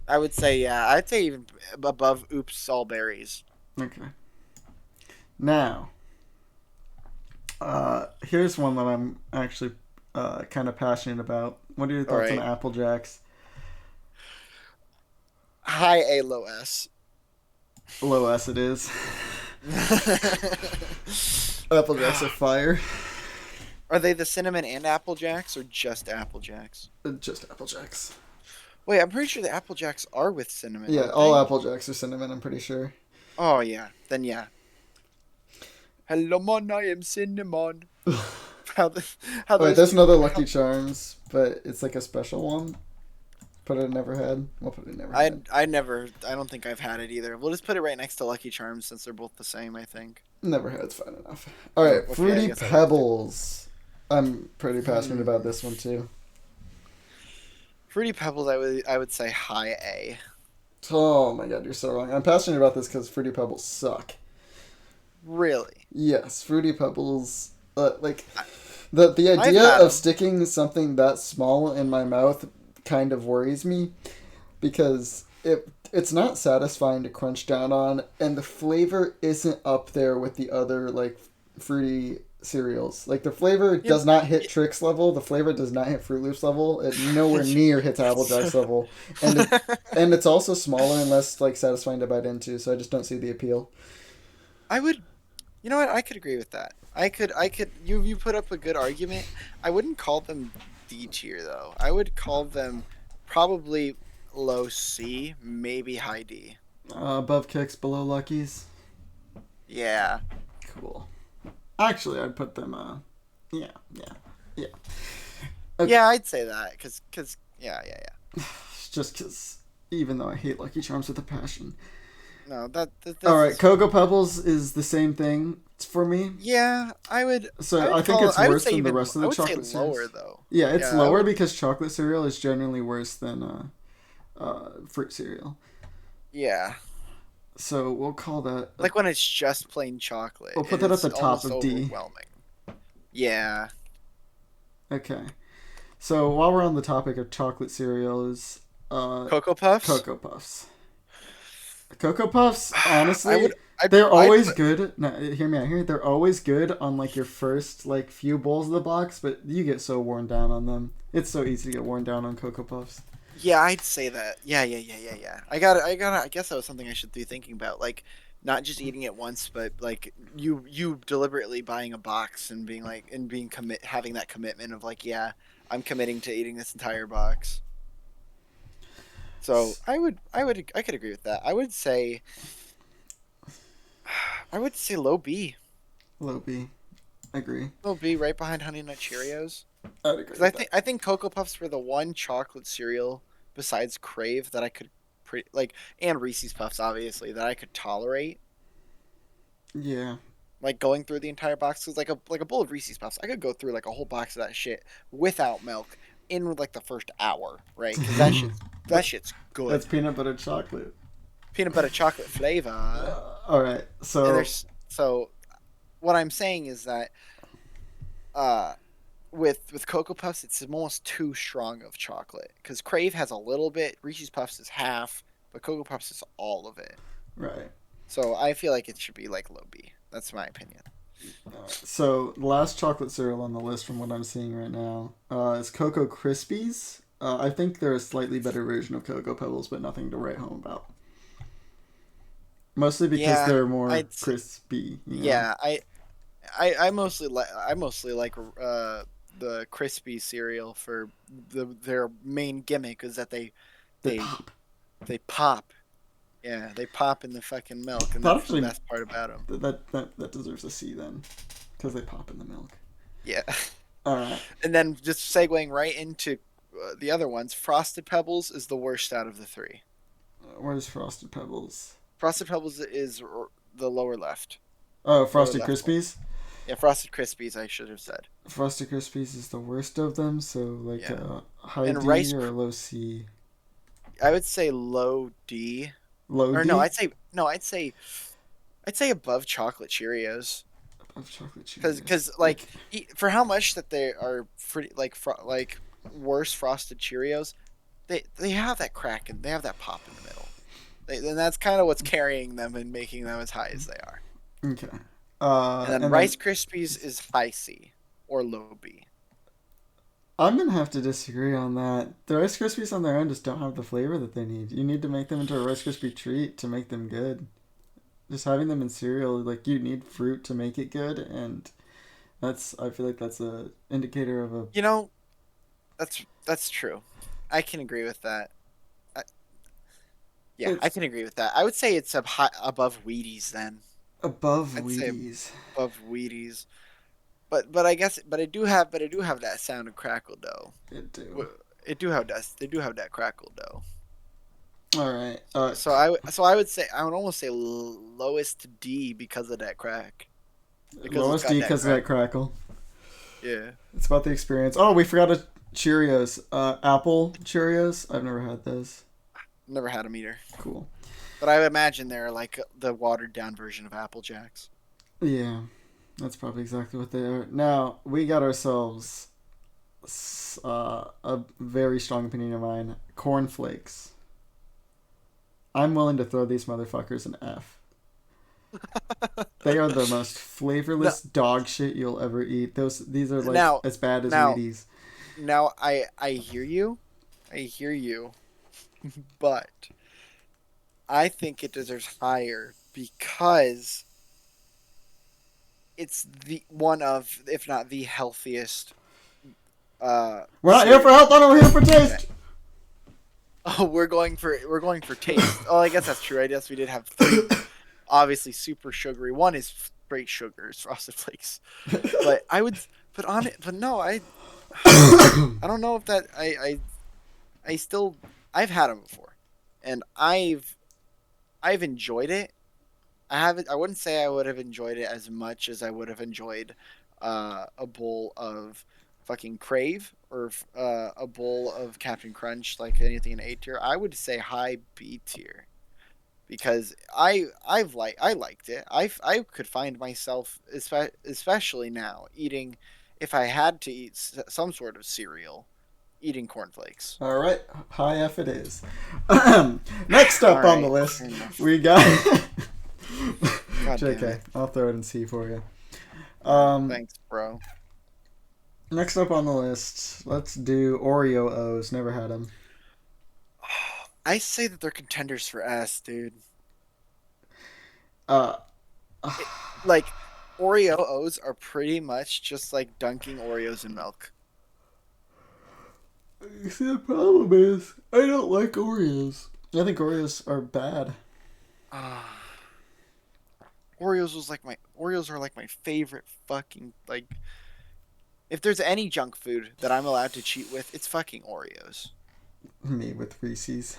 I would say yeah. I'd say even above Oops All Berries.
Okay. Now, here's one that I'm actually kind of passionate about. What are your
All
thoughts on
right,
Apple Jacks?
high A, low S.
Low S it is. Apple Jacks are fire.
Are they the cinnamon and Apple Jacks or just Apple Jacks?
Just Apple Jacks.
Wait, I'm pretty sure the Apple Jacks are with cinnamon,
Yeah,
aren't
all
they?
Apple Jacks are cinnamon, I'm pretty sure.
Oh yeah, then yeah. Hello, mon, I am cinnamon. How the how
Alright,
those
there's
people
another
how,
Lucky Charms, but it's like a special one. Put it in never had. We'll put it in never had.
I don't think I've had it either. We'll just put it right next to Lucky Charms since they're both the same, I think.
Never had's fine enough.
Oh,
Alright,
okay, I
Fruity
guess I was too.
Pebbles. I'm pretty passionate about
Hmm.
this one too.
Fruity Pebbles, I would say high A.
Oh my god, you're so wrong. I'm passionate about this because Fruity Pebbles suck.
Really?
Yes, Fruity Pebbles. Like
I,
the
I've
idea
had
of
them.
sticking something that small in my mouth kind of worries me because it's not satisfying to crunch down on, and the flavor isn't up there with the other like fruity cereals. Like the flavor
Yeah,
does not hit
yeah.
Trix level. The flavor does not hit Fruit Loops level. It nowhere near hits Applejacks level, and it's also smaller and less like satisfying to bite into. So I just don't see the appeal.
I would, you know what? I could agree with that. I could. You put up a good argument. I wouldn't call them D tier though. I would call them probably low C, maybe high D.
Above Kicks, below Luckies.
Yeah.
Cool. Actually, I'd put them. Yeah, yeah, yeah. Okay.
Yeah, I'd say that because yeah, yeah, yeah.
Just because, even though I hate Lucky Charms with a passion.
No,
All right,
that's
Cocoa Pebbles is the same thing for me.
yeah.
So I think it's
I would
worse
say
than the
even
rest of
I
the
would say
chocolate
lower
cereals.
though.
Yeah, it's
Yeah, I
lower
would.
because chocolate cereal is generally worse than fruit cereal.
Yeah,
So we'll call that.
like when it's just plain chocolate,
We'll
it
put that at
is
the top
almost
of D.
overwhelming. Yeah.
Okay. So while we're on the topic of chocolate cereals,
Cocoa Puffs.
Cocoa Puffs. Cocoa Puffs,
I
honestly,
would.
they're
I'd
always
put.
good. No, hear me out here. They're always good on like your first like few bowls of the box, but you get so worn down on them. It's so easy to get worn down on Cocoa Puffs.
Yeah, I'd say that. Yeah, yeah, yeah, yeah, yeah. I got. I guess that was something I should be thinking about. Like, not just eating it once, but like you deliberately buying a box and being like and being having that commitment of like, yeah, I'm committing to eating this entire box. So I could agree with that. I would say low B.
Low B. Agree.
It'll be right behind Honey Nut Cheerios.
I'd agree
Because
with that.
I think Cocoa Puffs were the one chocolate cereal besides Crave that I could like, and Reese's Puffs obviously that I could tolerate.
Yeah.
Like going through the entire box, because like a bowl of Reese's Puffs, I could go through like a whole box of that shit without milk in like the first hour, right? Because that
That-
shit's
That's
good.
peanut butter chocolate.
Peanut butter chocolate flavor,
All right.
and
So
there's so what I'm saying is that uh with Cocoa Puffs, it's almost too strong of chocolate because Crave has a little bit, Reese's Puffs is half, but Cocoa Puffs is all of it.
right.
So I feel like it should be like low B. That's my opinion.
So the last chocolate cereal on the list, from what I'm seeing right now, is Cocoa Krispies. I think they're a slightly better version of Cocoa Pebbles, but nothing to write home about. Mostly because
Yeah,
they're more
I'd
crispy. You know,
yeah, I mostly like the crispy cereal for their main gimmick is that
they
they
pop.
they pop. Yeah, they pop in the fucking milk, and
That
that's the
actually
best part about them.
that deserves a C then, because they pop in the milk.
Yeah.
All right.
And then just segueing right into the other ones, Frosted Pebbles is the worst out of the three.
Where's Frosted Pebbles?
Frosted Pebbles is the lower left.
Oh,
Lower
Frosted
left one.
Krispies.
Yeah, Frosted Krispies, I should have said.
Frosted Krispies is the worst of them, so like
Yeah.
a high
And
D or a low C.
I would say low D.
Low
Or no,
D
I'd say above chocolate Cheerios.
of chocolate
Cause
Cheerios.
like for how much that they are pretty like worse frosted Cheerios, they have that crack and they have that pop in the middle. And that's kind of what's carrying them and making them as high as they are.
Okay.
And then
And then
Rice Krispies is high C or low B.
I'm gonna have to disagree on that. The Rice Krispies on their own just don't have the flavor that they need. You need to make them into a Rice Krispie treat to make them good. Just having them in cereal, like you need fruit to make it good, and I feel like that's a indicator of a
You know, that's true. I can agree with that. I, yeah, I
it's
can agree with that. I would say it's above Wheaties then.
above
I'd say
Wheaties.
above Wheaties. But I do have that sound of crackle dough.
It do.
It do have that. They do have that crackle dough.
All right.
So I would say I would almost say lowest D because of that crack. Because it's
Lowest D
got that
because of that
crackle.
crackle.
Yeah.
It's about the experience. Oh, we forgot a Cheerios. Apple Cheerios. I've never had those.
Never had them either.
Cool.
But I would imagine they're like the watered down version of Apple Jacks.
Yeah, that's probably exactly what they are. Now we got ourselves a very strong opinion of mine. Cornflakes. I'm willing to throw these motherfuckers an F. They are the most
No,
flavorless dog shit you'll ever eat. These are like
now
as bad as
now
Wheaties.
now I hear you. I hear you. But I think it deserves higher because it's the one of, if not the healthiest
We're not here for
cereal.
health, we're here for
Yeah.
taste.
Oh, we're going for taste. Oh, I guess that's true. I guess we did have three obviously super sugary. One is straight sugars, Frosted Flakes. But I would but on it but no, I don't know if that I still I've had them before. And I've enjoyed it. I haven't. I wouldn't say I would have enjoyed it as much as I would have enjoyed a bowl of fucking Crave or a bowl of Captain Crunch, like anything in A tier. I would say high B tier because I liked it. I could find myself, especially now, eating if I had to eat some sort of cereal, eating cornflakes.
All right, high F it is. Next
All
up on the
right,
list,
fair enough.
we got.
God damn
JK,
it!
I'll throw it in C for you.
Thanks, bro.
Next up on the list, let's do Oreo O's. Never had them.
I say that they're contenders for S, dude.
Uh,
It, like Oreo O's are pretty much just like dunking Oreos in milk.
you see, the problem is I don't like Oreos. I think Oreos are bad.
Ah, Oreos are like my favorite fucking like. If there's any junk food that I'm allowed to cheat with, it's fucking Oreos.
Me with Reese's.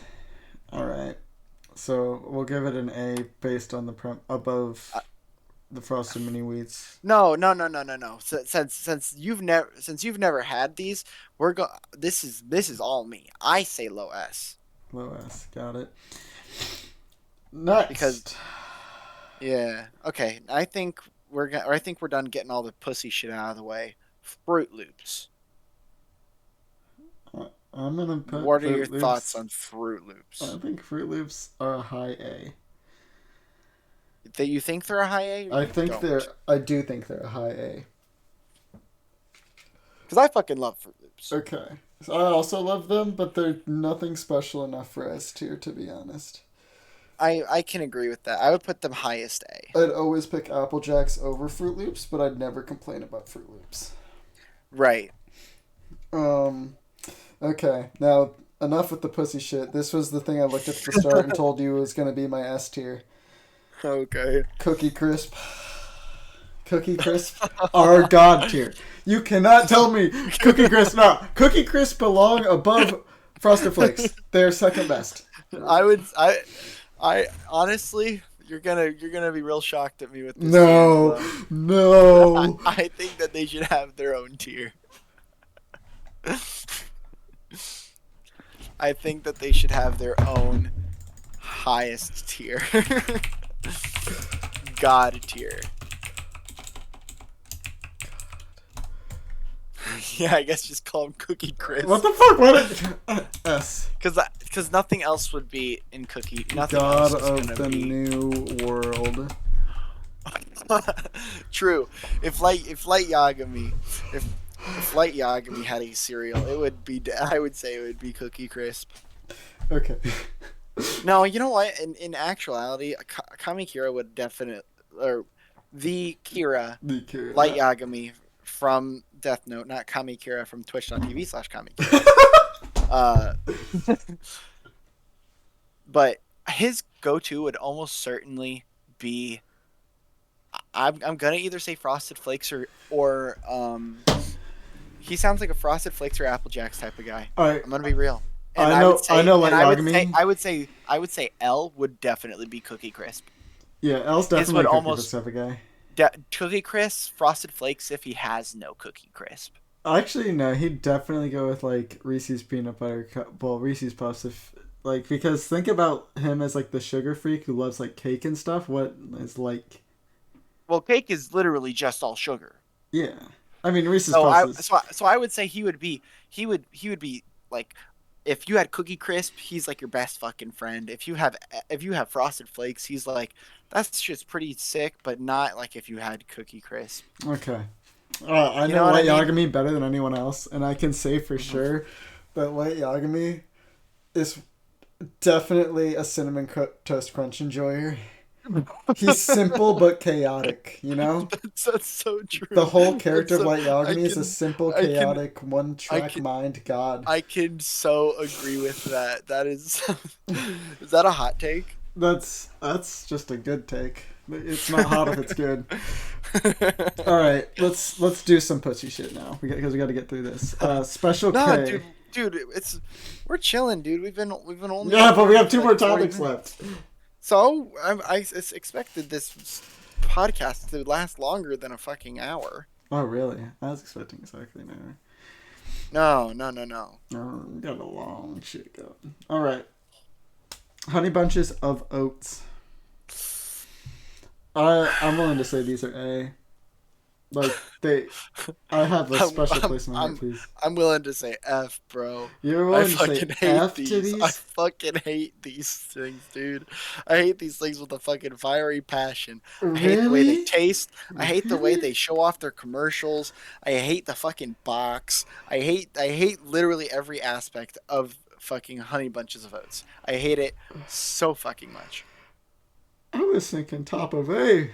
All right. So we'll give it an A based on the above
Uh,
the frosted mini wheats.
no, no, no, no, no, no. Since you've never had these, this is all me. I say low S
Low S. Got it.
because
Next.
yeah. Okay, I think we're done getting all the pussy shit out of the way. Fruit Loops.
I'm gonna put
What are your
Fruit
thoughts
Loops.
on Fruit
I
Loops?
think Fruit Loops are a high A.
That you think they're a high A or
I
you
think
don't?
they're. I do think they're a high A.
Because I fucking love Fruit Loops.
Okay. So I also love them, but they're nothing special enough for S tier, to be honest.
I can agree with that. I would put them highest A.
I'd always pick Apple Jacks over Fruit Loops, but I'd never complain about Fruit Loops.
Right.
Um. Okay. Now enough with the pussy shit. This was the thing I looked at the start and told you was gonna be my S tier.
Okay.
Cookie Crisp. Cookie Crisp are god tier. You cannot tell me Cookie Crisp. No, Cookie Crisp belong above Frosted Flakes. They're second best.
I would I honestly you're gonna be real shocked at me with this
No,
answer, though.
no.
I think that they should have their own tier. I think that they should have their own highest tier. God tier. Yeah, I guess just call them Cookie Crisp.
What the fuck? What? S.
Because nothing else would be in Cookie. Nothing
God
else is
of
gonna
the
be.
new world.
True. If Light Yagami, if Light Yagami had a cereal, it would be. I would say it would be Cookie Crisp.
Okay.
No, you know what? In actuality, Kami Kira would definitely, or the Kira
The cure.
Light Yagami from Death Note, not Kami Kira from Twitch.tv/Kami Kira. Uh, but his go-to would almost certainly be. I'm gonna either say Frosted Flakes or he sounds like a Frosted Flakes or Apple Jacks type of guy.
All right.
I'm gonna be real. And
I know. I know. Like Yagami.
I would say L would definitely be Cookie Crisp.
Yeah, L's
His
definitely
would
a Cookie
almost
Crisp type of guy.
Cookie Crisp, Frosted Flakes if he has no Cookie Crisp.
Actually, no. He'd definitely go with like Reese's peanut butter cup. Well, Reese's puffs. If like because think about him as like the sugar freak who loves like cake and stuff. What is like?
Well, cake is literally just all sugar.
Yeah. I mean Reese's
So
puffs
I
is.
so I would say he would be like if you had Cookie Crisp, he's like your best fucking friend. If you have Frosted Flakes, he's like that's just pretty sick, but not like if you had Cookie Crisp.
Okay. I
You
know
know what I
Light
mean?
Yagami better than anyone else, and I can say for
Mhm.
sure that Light Yagami is definitely a toast crunch enjoyer. He's simple but chaotic, you know?
That's so
The
true.
wole character
That's
of
so
Light
I
Yagami is a
can
simple,
I can
chaotic, one
I
track
can
mind god.
I can so agree with that. That is is that a hot take?
That's just a good take. It's not hot if it's good. Alright, let's do some pussy shit now. Because we gotta get through this. Special
Nah,
K.
dude, we're chilling, dude. We've been only
Yeah, but we have two
like
more
40
topics
minutes.
left.
So I expected this podcast to last longer than a fucking hour.
Oh, really? I was expecting exactly an hour.
No, no, no, no.
Oh, got a long shit going. Alright. Honey Bunches of Oats. I'm willing to say these are A. Like, I have a special place in my heart, please.
I'm willing to say F, bro.
You're
I
willing to say
fucking hate
F to
these. I
these?
fucking hate these things, dude. I hate these things with a fucking fiery passion. I hate the way they
Really?
taste. I hate the way
Really?
they show off their commercials. I hate the fucking box. I hate literally every aspect of fucking Honey Bunches of Oats. I hate it so fucking much.
I was thinking top of A.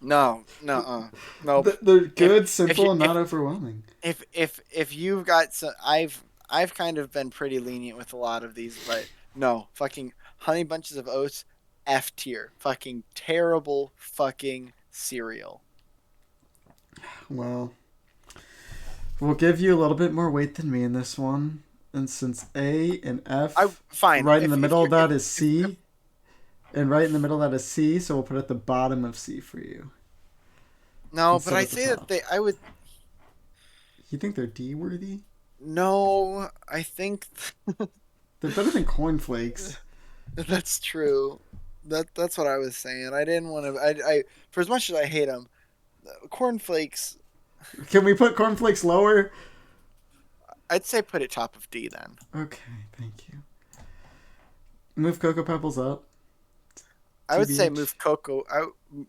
No, no, nope.
They're
If
good,
if you
simple, and not overwhelming.
if you've got some, I've kind of been pretty lenient with a lot of these, but no, fucking Honey Bunches of Oats, F tier. Fucking terrible fucking cereal.
Well, we'll give you a little bit more weight than me in this one. And since A and
I
F,
fine
right in the
if
middle
you're
of that is C. And right in the middle of that is C, so we'll put it at the bottom of C for you.
no, but
Instead
I
of the
say that
top.
I would
You think they're D worthy?
no. I think
They're better than cornflakes.
that's true. That's what I was saying. I didn't want to. I for as much as I hate them, cornflakes.
Can we put cornflakes lower?
I'd say put it top of D then.
Okay, thank you. Move Cocoa Pebbles up.
I would say
TBH.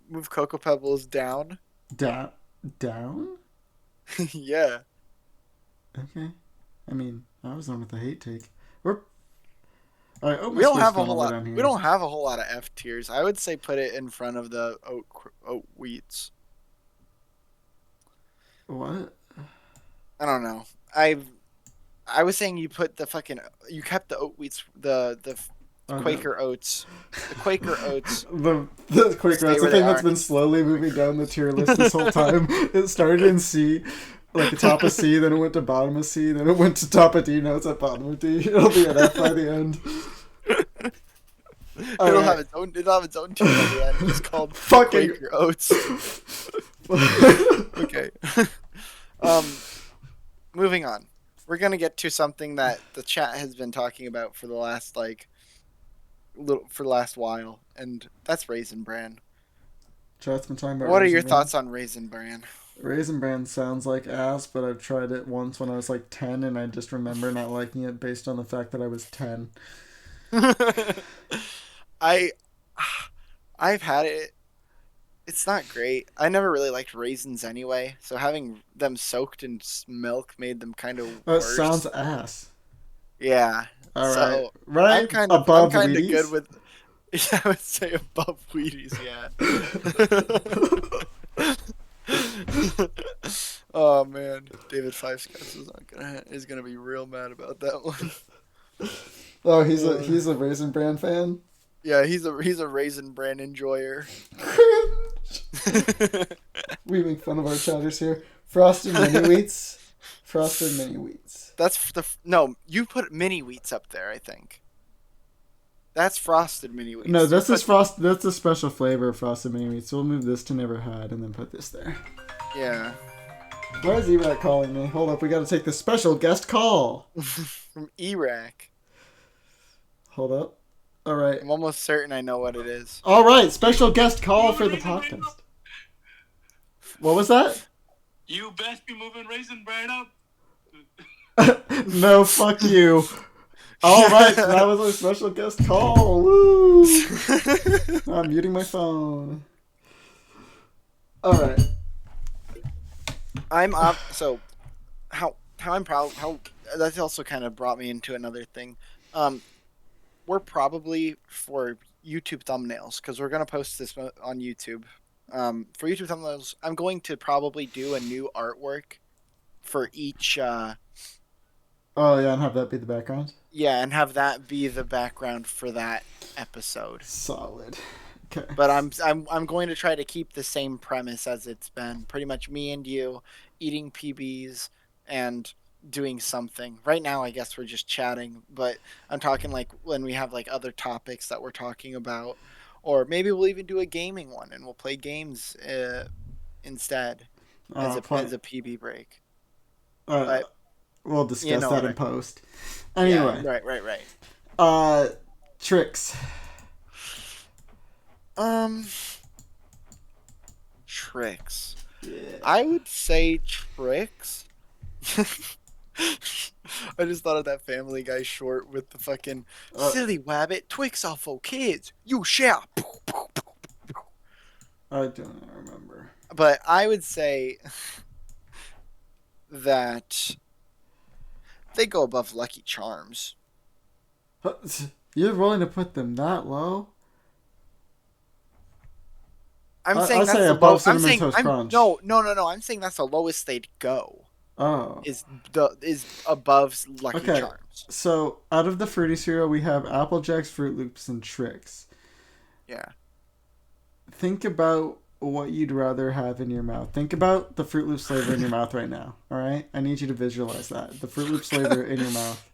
move Cocoa Pebbles down.
Da- down?
Yeah.
Okay. I mean, I was on with the hate take. We're. Alright, Oat
We don't
Mystery's
have a
going
whole
over
lot.
down
We
here.
don't have a whole lot of F tiers. I would say put it in front of the oat wheats.
What?
I don't know. I was saying you kept the oat wheats the
Oh no.
Quaker oats. The Quaker oats
The Quaker
stay
Oats, the
where they
thing that's
are.
been slowly moving down the tier list this whole time. It started in C, like the top of C, then it went to bottom of C, then it went to top of D, now it's at bottom of D. It'll be an F by the end. Alright.
It'll have its own tier by the end. It's called
Fucking.
Quaker oats. Okay. um moving on. We're gonna get to something that the chat has been talking about for the last for the last while, and that's Raisin Bran.
Chat's been talking about
What are
Raisin
your
Bran.
thoughts on Raisin Bran?
Raisin Bran sounds like ass, but I've tried it once when I was like 10, and I just remember not liking it based on the fact that I was 10.
I I've had it. It's not great. I never really liked raisins anyway, so having them soaked in milk made them kind of
That sounds
worse.
ass.
Yeah.
Alright.
So
Right
I'm
above
kind of good
Wheaties?
with. Yeah, I would say above Wheaties. Yeah. Oh man, David Five Scouts is gonna be real mad about that one.
Oh,
Uh,
he's a Raisin Bran fan?
yeah, he's a Raisin Bran enjoyer.
Cringe! We make fun of our chatters here. Frosted Mini Wheats. Frosted Mini Wheats.
No. You put mini wheats up there. I think that's frosted mini
No,
wheats. You
this is
put
frost. That's a special flavor of Frosted Mini Wheats. So we'll move this to never had and then put this there.
yeah
Why is Erat calling me? Hold up, we gotta take the special guest call.
from Iraq.
Hold up. Alright.
I'm almost certain I know what it is.
Alright, special guest call for the podcast. What was that?
You best be moving Raisin Bran up.
No, fuck you. Alright, that was our special guest call. Woo! I'm muting my phone. Alright.
I'm up. So how I'm proud. How that's also kind of brought me into another thing. We're probably for YouTube thumbnails because we're gonna post this on YouTube. For YouTube thumbnails, I'm going to probably do a new artwork for each.
Oh yeah, and have that be the background?
Yeah, and have that be the background for that episode.
Solid. Okay.
But I'm going to try to keep the same premise as it's been. Pretty much me and you eating PBs and doing something. Right now I guess we're just chatting, but I'm talking like when we have like other topics that we're talking about, or maybe we'll even do a gaming one and we'll play games instead as a PB break. But
We'll
you
discuss
know
that
what
in post.
yeah,
Anyway.
right.
Tricks.
Tricks.
Yeah.
I would say tricks. I just thought of that Family Guy short with the fucking silly wabbit. Twix are for kids. You share.
I don't remember.
But I would say that they go above Lucky Charms.
You're willing to put them that low?
I'm
I
saying that's
say
the
above
low. I'm
Cinnamon
saying
Toast Crunch.
no. I'm saying that's the lowest they'd go.
Oh.
Is above Lucky
Okay.
Charms.
So, out of the fruity cereal, we have Apple Jacks, Fruit Loops, and Tricks.
Yeah.
Think about what you'd rather have in your mouth. Think about the Fruit Loops flavor in your mouth right now. All right, I need you to visualize that the Fruit Loops flavor in your mouth.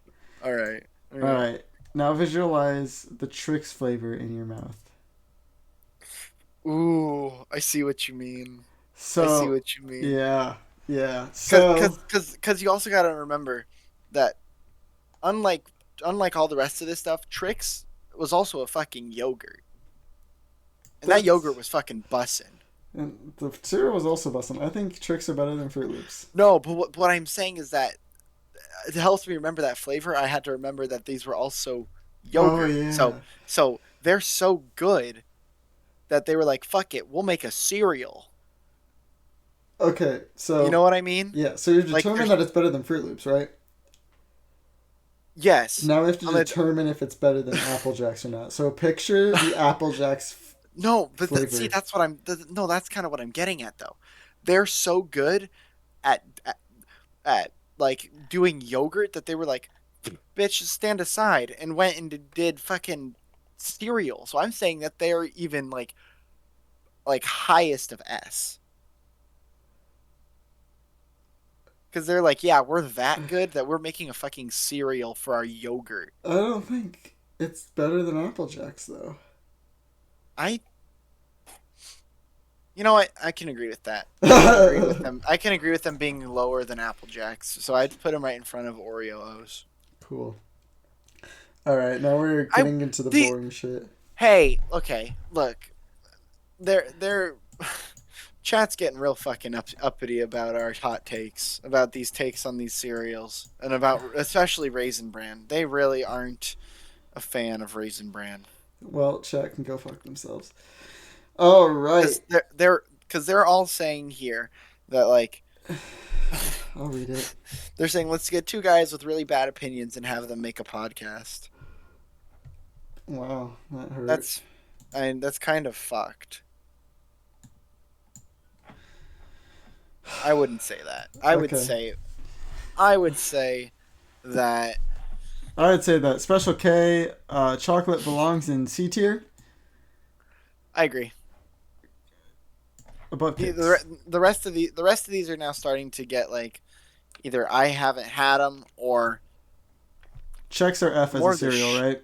All right.
All right, now visualize the Trix flavor in your mouth.
Ooh, I see what you mean. I see
So,
what you mean.
yeah, yeah. So,
Cause you also gotta remember that unlike unlike all the rest of this stuff, Trix was also a fucking yogurt, and that yogurt
that's
was fucking bussin'.
and the cereal was also busting. I think Trix are better than Fruit Loops.
No, but what I'm saying is that it helps me remember that flavor. I had to remember that these were also
Oh
yogurt.
yeah.
So they're so good that they were like, "Fuck it, we'll make a cereal."
Okay,
You know
so
what I mean?
yeah, so you've
Like,
determined that it's better than Fruit Loops, right?
yes,
Now we have to
I'm gonna.
determine if it's better than Apple Jacks or not. So picture the Apple Jacks
No, but see,
flavor.
that's what I'm. No, that's kind of what I'm getting at, though. They're so good at, at at like doing yogurt that they were like, "Bitch, stand aside," and went and did fucking cereal. So I'm saying that they're even like highest of S. Because they're like, yeah, we're that good that we're making a fucking cereal for our yogurt.
I don't think it's better than Apple Jacks though.
I, you know what? I can agree with that. I can agree with them. I can agree with them being lower than Apple Jacks. So I'd put them right in front of Oreos.
Cool. All right, now we're getting into the boring shit.
Hey, okay, look, they're chat's getting real fucking uppity about our hot takes, about these takes on these cereals, and about especially Raisin Bran. They really aren't a fan of Raisin Bran.
Well, chat can go fuck themselves. All right.
Because they're all saying here that like
I'll read it.
they're saying let's get two guys with really bad opinions and have them make a podcast.
Wow, that hurt.
That's kind of fucked. I wouldn't say that. I would say that
I would say that Special K chocolate belongs in C tier.
I agree.
Above Kix.
The rest of these are now starting to get like either I haven't had them or
Checks are F as a cereal, right?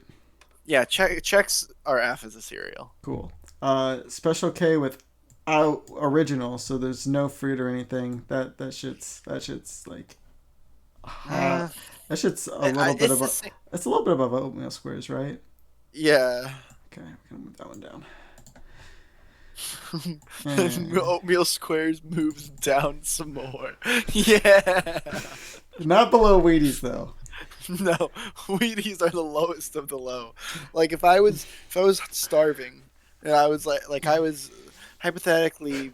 Yeah, checks are F as a cereal.
Cool. Special K with original, so there's no fruit or anything. That shit's like that shit's a little bit above. It's a little bit above oatmeal squares, right?
Yeah.
Okay, I'm gonna move that one down.
Oatmeal squares moves down some more. Yeah.
Not below Wheaties though.
No, Wheaties are the lowest of the low. Like if I was starving and I was like I was hypothetically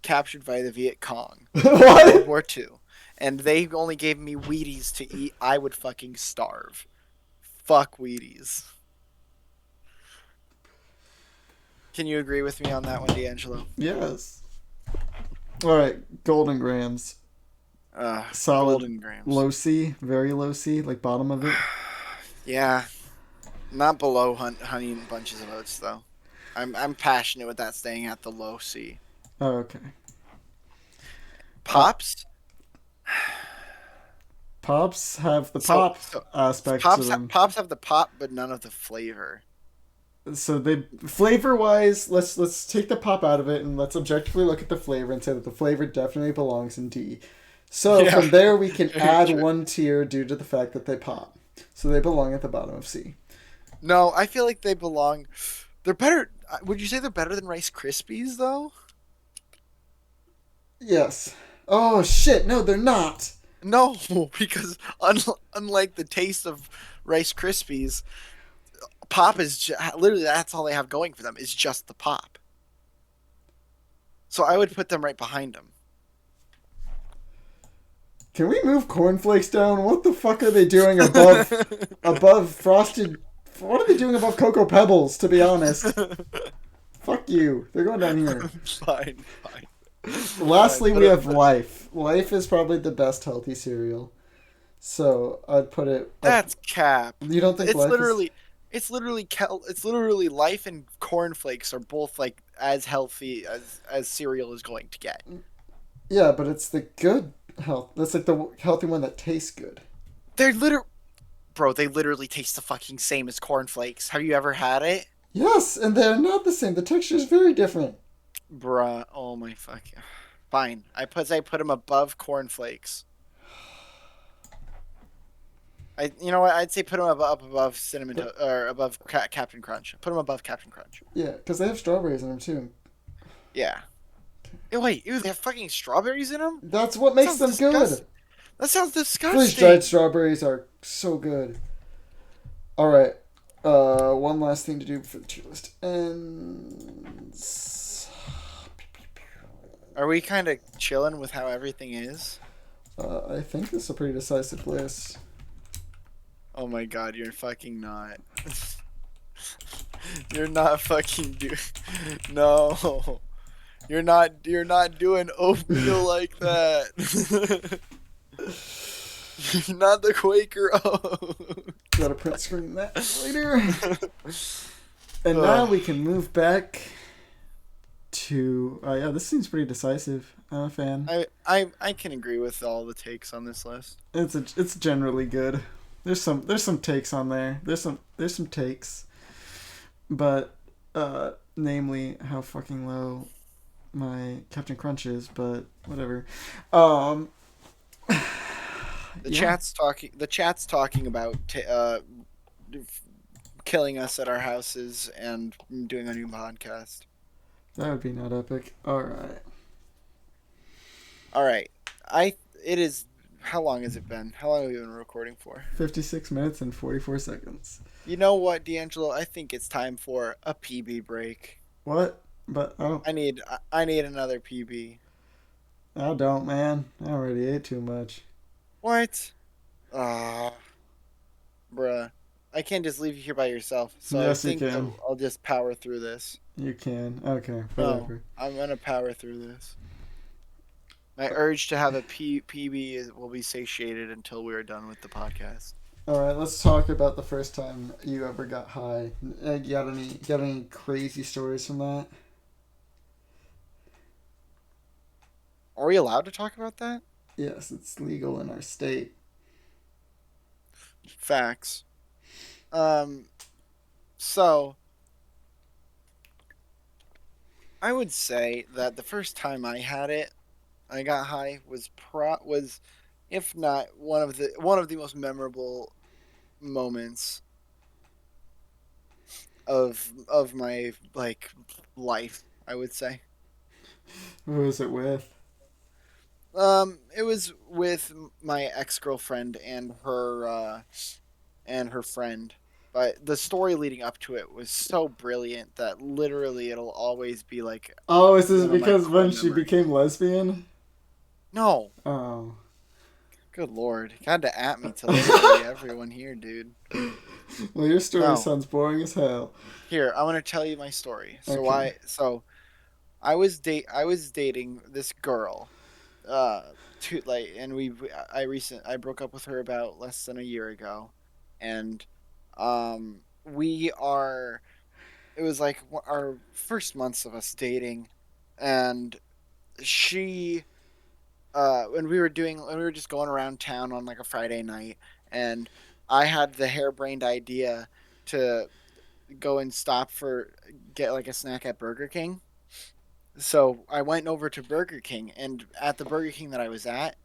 captured by the Viet Cong in World War II, and they only gave me Wheaties to eat, I would fucking starve. Fuck Wheaties. Can you agree with me on that one, D'Angelo?
Yes. All right, Golden Grams. Solid
Golden Grams.
Low C, very low C, like bottom of it.
Yeah, not below Honey and Bunches of Oats though. I'm passionate with that staying at the low C.
Oh, okay.
Pops.
Pops have the pop aspect to them.
Pops have the pop, but none of the flavor.
So they flavor wise, let's take the pop out of it and let's objectively look at the flavor and say that the flavor definitely belongs in D. So from there we can add one tier due to the fact that they pop. So they belong at the bottom of C.
No, I feel like they belong. They're better. Would you say they're better than Rice Krispies though?
Yes. Oh shit! No, they're not.
No, because unlike the taste of Rice Krispies, pop is literally that's all they have going for them is just the pop. So I would put them right behind them.
Can we move cornflakes down? What the fuck are they doing above frosted? What are they doing above Cocoa Pebbles? To be honest, fuck you. They're going down here.
Fine.
Lastly, we have Life. Life is probably the best healthy cereal. So I'd put it.
That's cap.
You don't think
it's
Life
literally? It's literally Life and cornflakes are both like as healthy as cereal is going to get.
Yeah, but it's the good health. That's like the healthy one that tastes good.
They're literally, bro, they literally taste the fucking same as cornflakes. Have you ever had it?
Yes, and they're not the same. The texture is very different.
Bruh, oh my fucking. Fine. I put them above cornflakes. You know what? I'd say put them up above or above Captain Crunch. Put them above Captain Crunch.
Yeah, because they have strawberries in them too.
Yeah. Wait, ew, they have fucking strawberries in them?
That's what
That
makes
sounds
them good.
That sounds
Freeze dried
disgusting.
strawberries are so good. All right. One last thing to do for the tier list. And
Are we kind of chilling with how everything is?
I think this is a pretty decisive list.
Oh my god, you're fucking not. You're not fucking No. You're not doing oatmeal like that. You're not the Quaker oat.
Gotta print screen that later. And now we can move back to. Yeah, this seems pretty decisive. I'm a fan.
I can agree with all the takes on this list.
It's generally good. There's some takes on there. There's some takes, but namely how fucking low my Captain Crunch is. But whatever.
The chat's talking about killing us at our houses and doing a new podcast.
That would be not epic. All
right. It is. How long has it been? How long have we been recording for?
56 minutes and 44 seconds.
You know what, D'Angelo? I think it's time for a PB break.
What? But
I need another PB.
I don't, man. I already ate too much.
What? Bruh. I can't just leave you here by yourself. So
Yes,
I think
you can.
I'll just power through this.
You can. Okay,
No,
whatever.
I'm gonna power through this. My urge to have a PB will be satiated until we are done with the podcast.
All right, let's talk about the first time you ever got high. You got any crazy stories from that?
Are we allowed to talk about that?
Yes, it's legal in our state.
Facts. So I would say that the first time I had it, I got high was if not one of the most memorable moments of my like life, I would say.
Who was it with?
It was with my ex-girlfriend and her friend. But the story leading up to it was so brilliant that literally it'll always be like
Oh, is this
one of my
because
core
when she
memories.
became lesbian?
No.
Oh.
Good lord. You had to at me to literally everyone here, dude.
Well, your story
No.
sounds boring as hell.
Here, I want to tell you my story.
Okay.
I was dating this girl. I broke up with her about less than a year ago, and we are. It was like our first months of us dating, and she when we were just going around town on like a Friday night, and I had the harebrained idea to go and get like a snack at Burger King. So I went over to Burger King, and at the Burger King that I was at,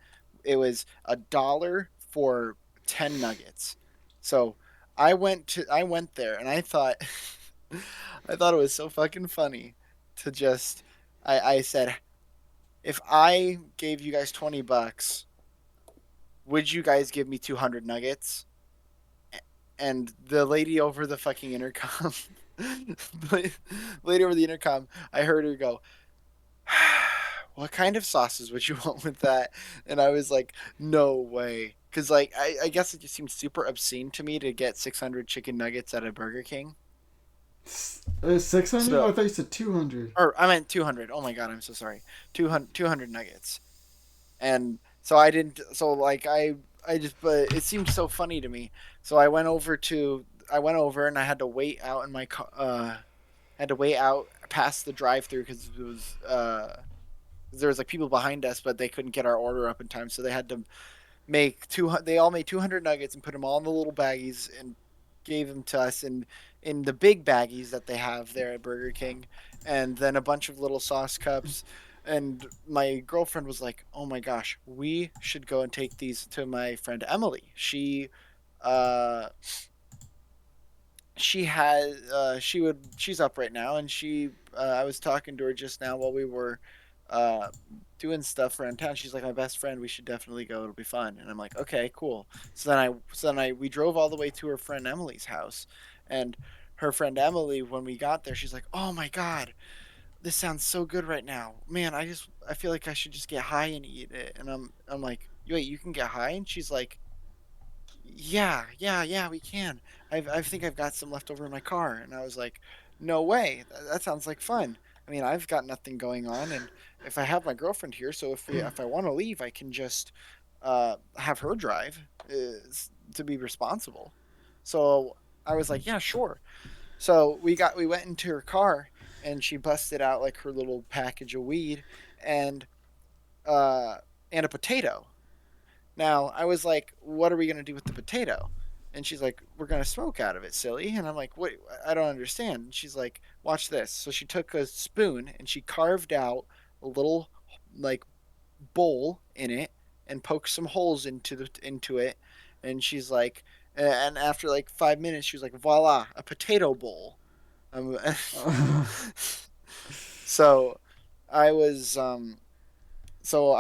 it was $1 for 10 nuggets. So I went there, and I thought I thought it was so fucking funny to just I said, if I gave you guys $20, would you guys give me 200 nuggets? And the lady over the fucking intercom, the lady over the intercom, I heard her go, what kind of sauces would you want with that? And I was like, no way. Because, like, I guess it just seemed super obscene to me to get 600 chicken nuggets at a Burger King.
600?
So-
I thought you said 200.
Or, I meant 200. Oh my god, I'm so sorry. 200 nuggets. And so I didn't, so, like, I just, but it seemed so funny to me. So I went over to I went over and I had to wait out in my car. Had to wait out past the drive-through because it was there was like people behind us, but they couldn't get our order up in time, so they had to make they all made 200 nuggets and put them all in the little baggies and gave them to us in the big baggies that they have there at Burger King, and then a bunch of little sauce cups. And my girlfriend was like, "Oh my gosh, we should go and take these to my friend Emily. Uh she's up right now, and I was talking to her just now while we were uh doing stuff around town. She's like, my best friend, we should definitely go, it'll be fun." And I'm like, okay, cool. So then I we drove all the way to her friend Emily's house, and her friend Emily, when we got there, she's like, "Oh my god, this sounds so good right now, man. I feel like I should just get high and eat it." And I'm like, "Wait, you can get high?" And she's like, "Yeah, we can. I think I've got some left over in my car." And I was like, "No way. That sounds like fun. I mean, I've got nothing going on, and if I have my girlfriend here, so if I want to leave, I can just have her drive to be responsible." So I was like, "Yeah, sure." So we went into her car, and she busted out like her little package of weed and uh and a potato. Now, I was like, "What are we going to do with the potato?" And she's like, "We're going to smoke out of it, silly." And I'm like, "Wait, I don't understand." And she's like, "Watch this." So she took a spoon and she carved out a little like bowl in it and poked some holes into it. And she's like, and after like 5 minutes, she was like, "Voila, a potato bowl." Um, so I was so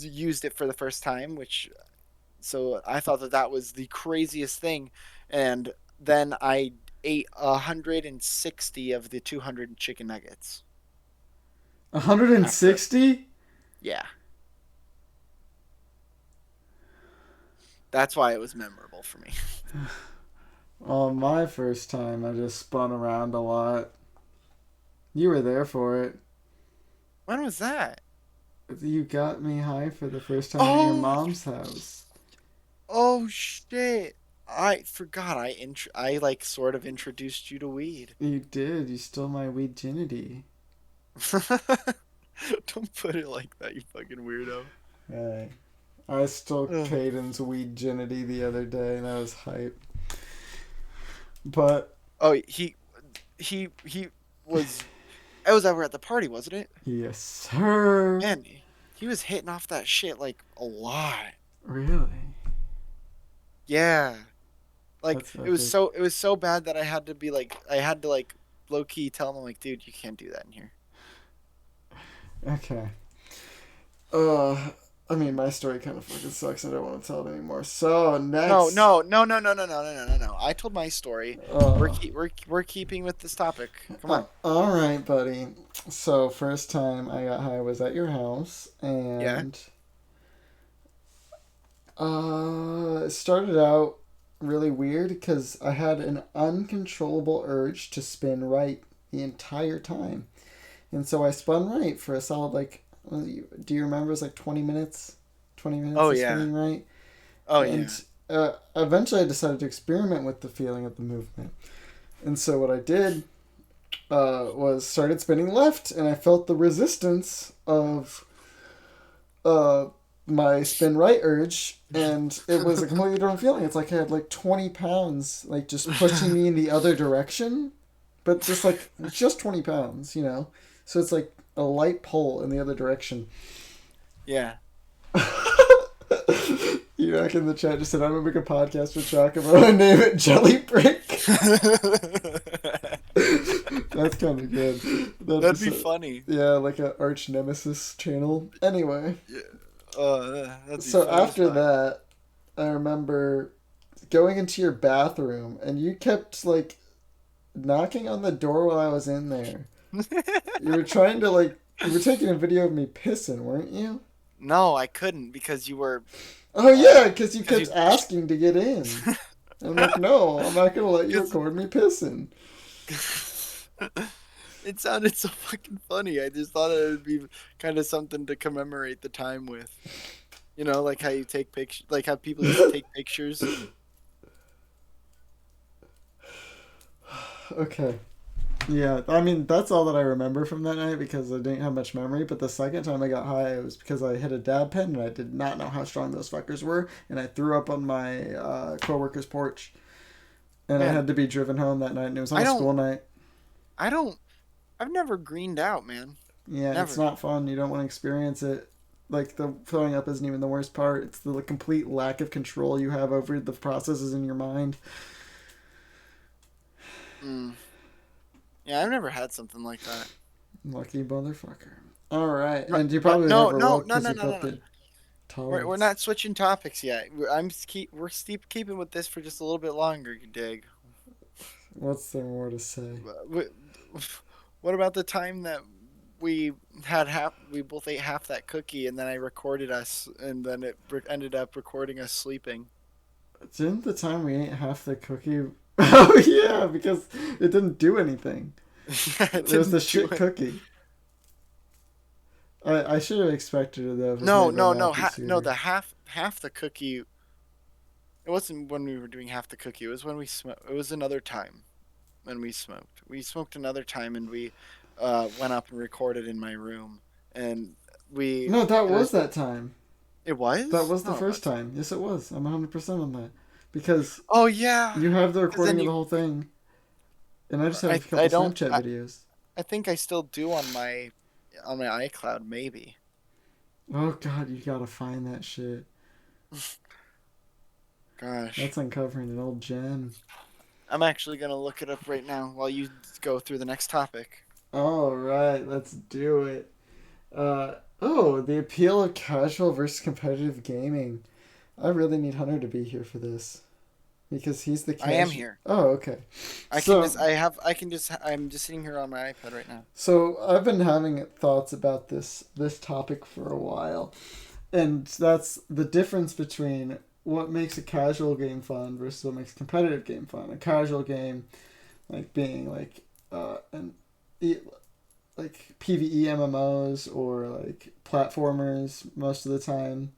used it for the first time, which so I thought that was the craziest thing, and then I ate 160 of the 200 chicken nuggets after.
160?
Yeah, that's why it was memorable for me.
On my first time, I just spun around a lot. You were there for it.
When was that?
You got me high for the first time at your
Oh,
mom's house.
oh shit! I forgot. I like sort of introduced you to weed.
You did. You stole my weedginity.
Don't put it like that, you fucking weirdo.
Hey. I stole
Ugh.
Caden's weedginity the other day, and that was hype. But,
Oh, he was. I was over at the party, wasn't it?
yes, sir.
Man, he was hitting off that shit like a lot.
Really?
Yeah. Like
That's epic.
it was so bad that I had to like low key tell him, like, "Dude, you can't do that in here."
Okay. Uh, I mean, my story kind of fucking sucks. I don't want to tell it anymore. So,
No,
next.
no, no, no, no, no, no, no, no, no, no. I told my story.
Uh,
We're keeping with this topic. Come on.
Alright, buddy. So, first time I got high was at your house,
Yeah.
and it started out really weird because I had an uncontrollable urge to spin right the entire time. And so I spun right for a solid, like, do you remember? It was like 20 minutes? 20 minutes
Oh
of
yeah.
spinning right?
Oh
And
yeah.
eventually I decided to experiment with the feeling of the movement. And so what I did was started spinning left, and I felt the resistance of uh, my spin right urge, and it was a completely different feeling. It's like I had like 20 pounds like just pushing me in the other direction, but just 20 pounds, you know? So it's like a light pull in the other direction.
Yeah.
Back in the chat just said, I'm gonna make a podcast with Chuck and I'm gonna name it Jelly Brick. That's kind of good.
That'd be funny.
Yeah, like an arch nemesis channel. Anyway,
Yeah. That'd be
so
funny as
after
fuck.
that, I remember going into your bathroom and you kept like knocking on the door while I was in there. You were trying to you were taking a video of me pissing, weren't you?
No, I couldn't because you were
Oh yeah, because you
because
kept asking to get in. I'm like, no, I'm not gonna let you record me pissing.
it sounded so fucking funny. I just thought it would be kind of something to commemorate the time with. You know, like how you take pictures, like how people used to take pictures.
Okay. Yeah, I mean, that's all that I remember from that night because I didn't have much memory. But the second time I got high, it was because I hit a dab pen and I did not know how strong those fuckers were. And I threw up on my coworker's porch. And I
Man,
had to be driven home that night. And it was on
I
a
don't,
school night.
I don't, I've never greened out, man.
Yeah, it's
Never.
not fun. You don't want to experience it. Like, the throwing up isn't even the worst part. It's the complete lack of control you have over the processes in your mind.
Mm. Yeah, I've never had something like that.
Lucky motherfucker. All right.
But,
And you
but
probably
no,
never
no,
woke
no,
because
no,
you
no, no,
felt
no.
the
We're
tolerance.
not switching topics yet. Keeping with this for just a little bit longer. You dig?
What's there more to say?
What about the time that we we both ate half that cookie, and then I recorded us, and then ended up recording us sleeping.
Didn't the time we ate half the cookie? Oh yeah, because it didn't do anything.
It
It was the
didn't do
shit
it.
cookie. I should have expected it though if it was
No,
made by
no, no,
Matthew's
no.
here.
The half the cookie. It wasn't when we were doing half the cookie. It was when we smoked. It was another time when we smoked. We smoked another time, and we went up and recorded in my room, and we
No, that
it
was
was
that time.
it
That
was
was the
no, it
first
wasn't.
time. Yes, it was. I'm 100% on that because
Oh yeah,
you have the
because then
recording of the whole thing, and I just have a
I
couple
don't
Snapchat videos.
I think I still do on my iCloud maybe.
Oh god, you gotta find that shit.
Gosh,
That's uncovering an old gem.
I'm actually gonna look it up right now while you go through the next topic.
All right, let's do it. The appeal of casual versus competitive gaming. I really need Hunter to be here for this because he's the
I am
casual.
here.
Oh, okay.
I can
So,
just I'm just sitting here on my iPad right now.
so I've been having thoughts about this topic for a while, and that's the difference between what makes a casual game fun versus what makes a competitive game fun. A casual game, like being like an like PVE MMOs or like platformers most of the time.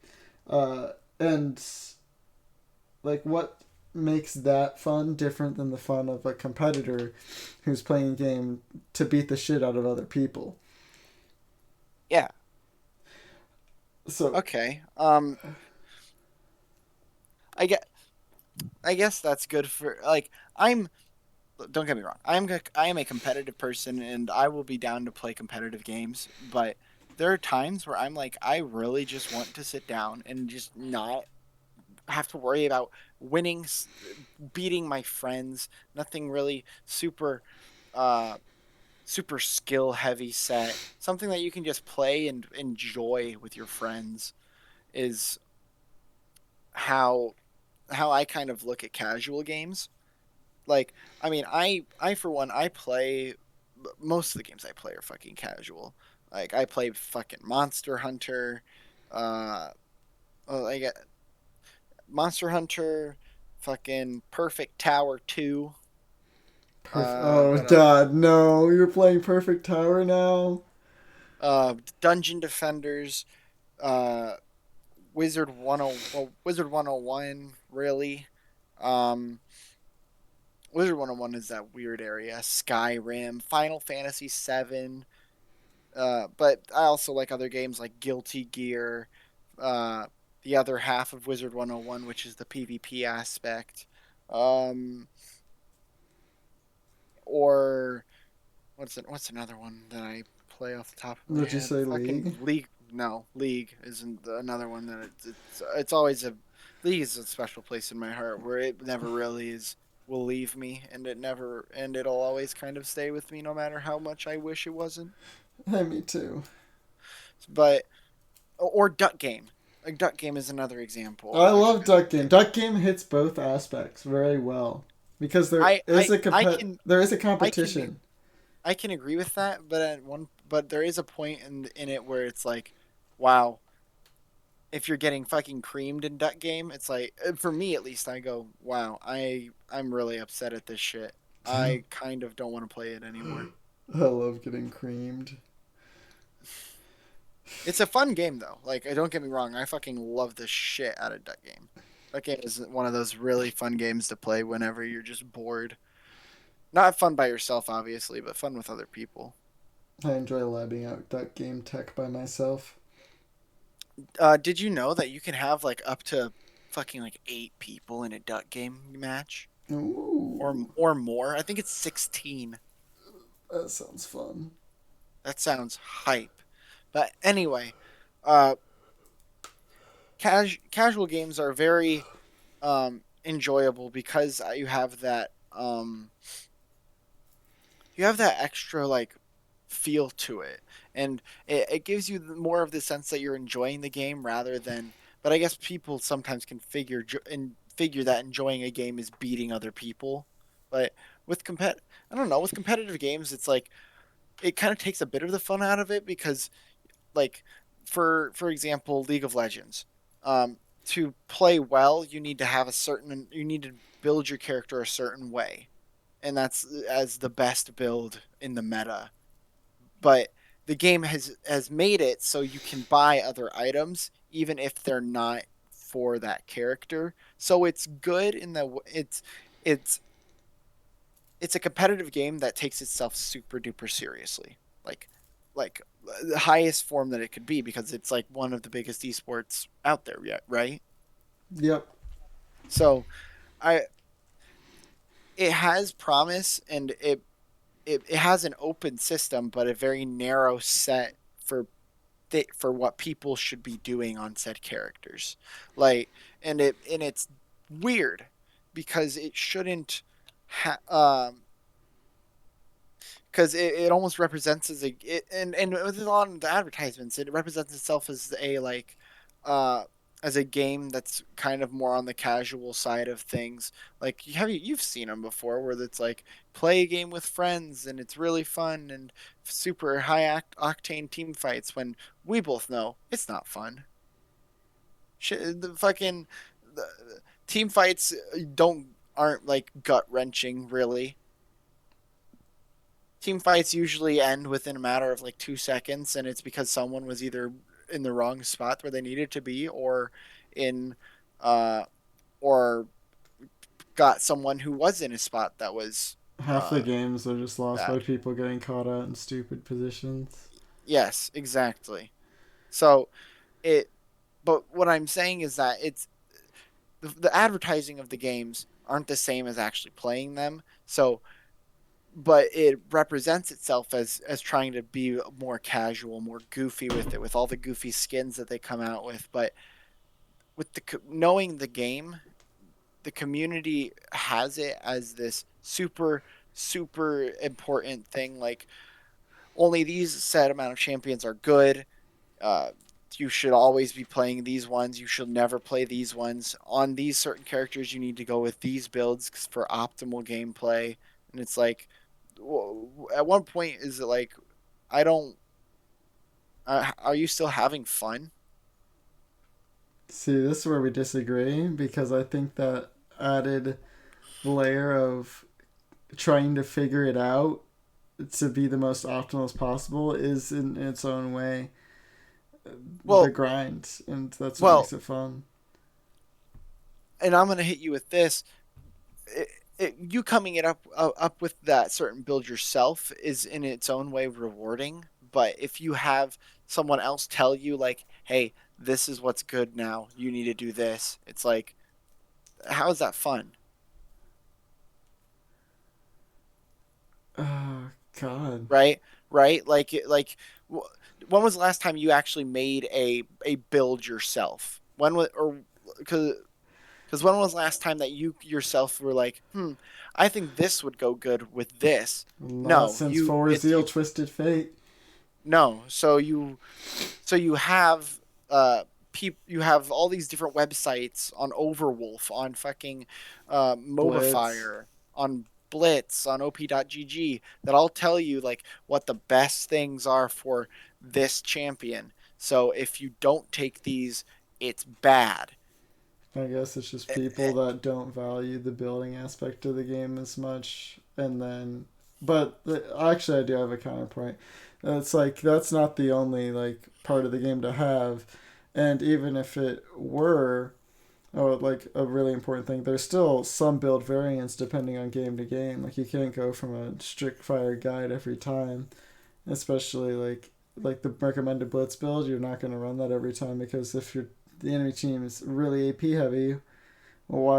And like what makes that fun different than the fun of a competitor who's playing a game to beat the shit out of other people.
Yeah.
So
Okay. I get. I guess that's good for like I'm. Don't get me wrong. I am a competitive person, and I will be down to play competitive games. But there are times where I'm like, I really just want to sit down and just not have to worry about winning, beating my friends. Nothing really uh, super skill heavy set. Something that you can just play and enjoy with your friends is how I kind of look at casual games. Like, I mean, I for one, I play most of the games I play are fucking casual. Like, I play fucking Monster Hunter, uh, I get Monster Hunter, fucking Perfect Tower 2.
perfect. Oh
What else?
God, no! You're playing Perfect Tower now.
Dungeon Defenders, uh, Wizard 101, really. Um, Wizard 101 is that weird area. Skyrim, Final Fantasy 7. But I also like other games like Guilty Gear, uh, the other half of Wizard 101, which is the PvP aspect. Um, or what's another one that I play off the top of my
Would you
head?
say
Fucking
League?
League. No, League isn't another one that it's always a League is a special place in my heart where it never really is will leave me, and it'll always kind of stay with me no matter how much I wish it wasn't.
Hey, me too.
But or Duck Game. Like Duck Game is another example
I
of a
love Duck
competitive
Game.
game.
Duck Game hits both aspects very well because there is a
I can
competition.
I can agree with that, but there is a point in it where it's like, wow, if you're getting fucking creamed in Duck Game, it's like for me at least, I go, wow, I'm really upset at this shit. I kind of don't want to play it anymore.
I love getting creamed.
It's a fun game though. Like, don't get me wrong, I fucking love the shit out of Duck Game. Duck Game is one of those really fun games to play whenever you're just bored. Not fun by yourself, obviously, but fun with other people.
I enjoy labbing out that game tech by myself.
Did you know that you can have like up to fucking like 8 people in a duck game match,
Ooh,
or more? I think it's 16.
that sounds fun.
That sounds hype. But anyway, uh, casual games are very enjoyable because you have that extra like feel to it, and it gives you more of the sense that you're enjoying the game rather than. But I guess people sometimes can figure that enjoying a game is beating other people. But with I don't know, with competitive games, it's like it kind of takes a bit of the fun out of it because like for example, League of Legends. To play well, you need to build your character a certain way, and that's as the best build in the meta. But the game has made it so you can buy other items even if they're not for that character. So it's good in it's it's a competitive game that takes itself super duper seriously. Like the highest form that it could be because it's like one of the biggest esports out there yet, right?
Yep.
So I it has promise and it has an open system but a very narrow set for for what people should be doing on said characters. Like and it's weird because it shouldn't because it almost represents and with a lot of the advertisements it represents itself as a like uh as a game that's kind of more on the casual side of things. Like you've seen them before where it's like play a game with friends and it's really fun and super octane team fights when we both know it's not fun. The fucking the team fights don't aren't like gut wrenching really. Team fights usually end within a matter of like 2 seconds, and it's because someone was either in the wrong spot where they needed to be, in, uh, or got someone who was in a spot that was,
Half the games are just lost by
bad.
people getting caught out in stupid positions.
Yes, exactly. So it, but what I'm saying is that the advertising of the games aren't the same as actually playing them. So but it represents itself as trying to be more casual, more goofy with it, with all the goofy skins that they come out with. But with knowing the game, the community has it as this super important thing. Like only these set amount of champions are good. Uh, you should always be playing these ones. You should never play these ones. On these certain characters, you need to go with these builds for optimal gameplay. And it's like, at one point, is it like, I don't. Are you still having fun?
See, this is where we disagree because I think that added layer of trying to figure it out to be the most optimal as possible is in its own way the
Well,
grind, and that's what makes
well,
it fun.
and I'm gonna hit you with this. It, you coming it up with that certain build yourself is in its own way rewarding. But if you have someone else tell you like, "Hey, this is what's good now. You need to do this," it's like, how is that fun?
Oh God.
Right, right. When was the last time you actually made a build yourself? When was or because when was the last time that you yourself were like, I think this would go good with this?
Not
No,
since Four Zeal Twisted Fate.
no. So you have you have all these different websites on Overwolf, on fucking
Blitz.
Mobifire, on Blitz, on op.gg that all tell you like what the best things are for this champion. So if you don't take these, it's bad.
I guess it's just
Eh,
people
eh,
that don't value the building aspect of the game as much, and then, but actually, I do have a counterpoint. It's like that's not the only like part of the game to have, and even if it were, Oh, like a really important thing. There's still some build variance depending on game to game. Like you can't go from a strict fire guide every time, especially like the recommended blitz build. You're not going to run that every time because if the enemy team is really AP heavy, well, why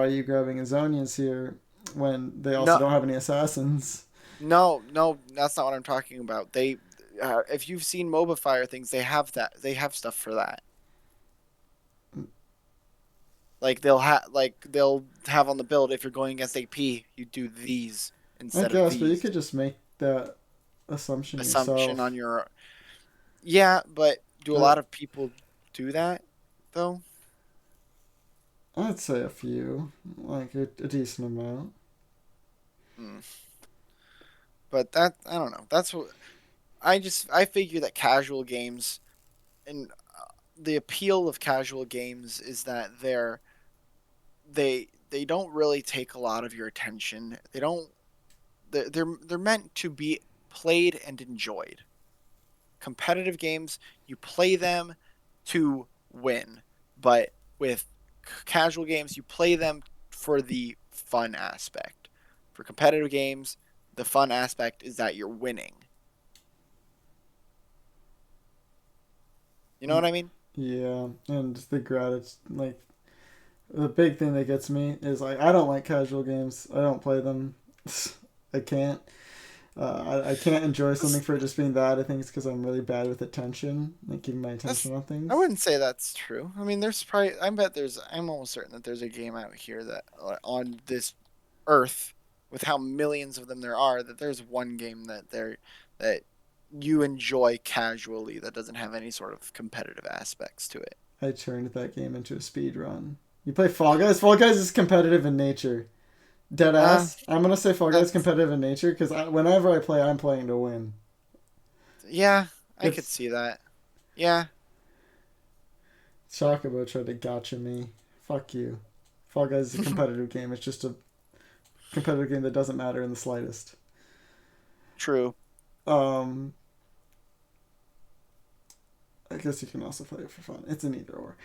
are you grabbing Azonians here when they also
No,
don't have any assassins?
no, no, that's not what I'm talking about. If you've seen MOBA Fire things, they have that. They have stuff for that. Like they'll have on the build if you're going against AP, you do these
I
instead of
guess, but you
these.
could just make that assumption
Assumption on
yourself.
your Yeah, but do a
But
lot of people do that though?
I'd say a few, like a decent amount.
Hmm. But that I don't know. That's what I figure that casual games and the appeal of casual games is that they don't really take a lot of your attention. They don't they're meant to be played and enjoyed. Competitive games, you play them to win, but with casual games, you play them for the fun aspect. For competitive games, the fun aspect is that you're winning. You know what I mean?
Yeah, and the gratitude, like the big thing that gets me is like I don't like casual games. I don't play them. I can't. I can't enjoy something for it just being that. I think it's because I'm really bad with attention, like keeping my
That's
attention on
I
things.
wouldn't say that's true. I mean, there's probably I bet there's I'm almost certain that there's a game out here that on this earth with how millions of them there are that there's one game that you enjoy casually that doesn't have any sort of competitive aspects to it.
I turned that game into a speed run. You play Fall Guys. Fall Guys is competitive in nature. Dead
Uh
ass. I'm gonna say Fall Guys is
that's
competitive in nature because whenever I play, I'm playing to win.
yeah, I could
It's
see that. Yeah,
Chocobo tried to gotcha me. Fuck you. Fall Guys is a competitive game. It's just a competitive game that doesn't matter in the slightest.
true.
Um, I guess you can also play it for fun. It's an either or.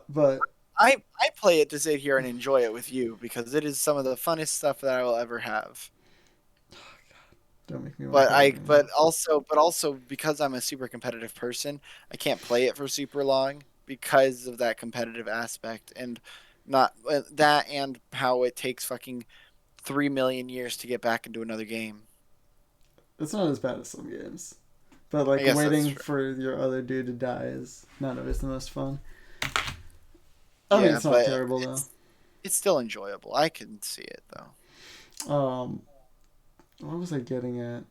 But
I play it to sit here and enjoy it with you because it is some of the funnest stuff that I will ever have.
don't make me want to
But
play it
I
right now.
but also because I'm a super competitive person, I can't play it for super long because of that competitive aspect and not that and how it takes fucking 3 million years to get back into another game.
It's not as bad as some games. But
I
like
guess that's
waiting
true.
for your other dude to die is not always the most fun. I mean,
Yeah,
it's not
but
terrible though.
it's still enjoyable. I can see it though.
Um, what was I getting at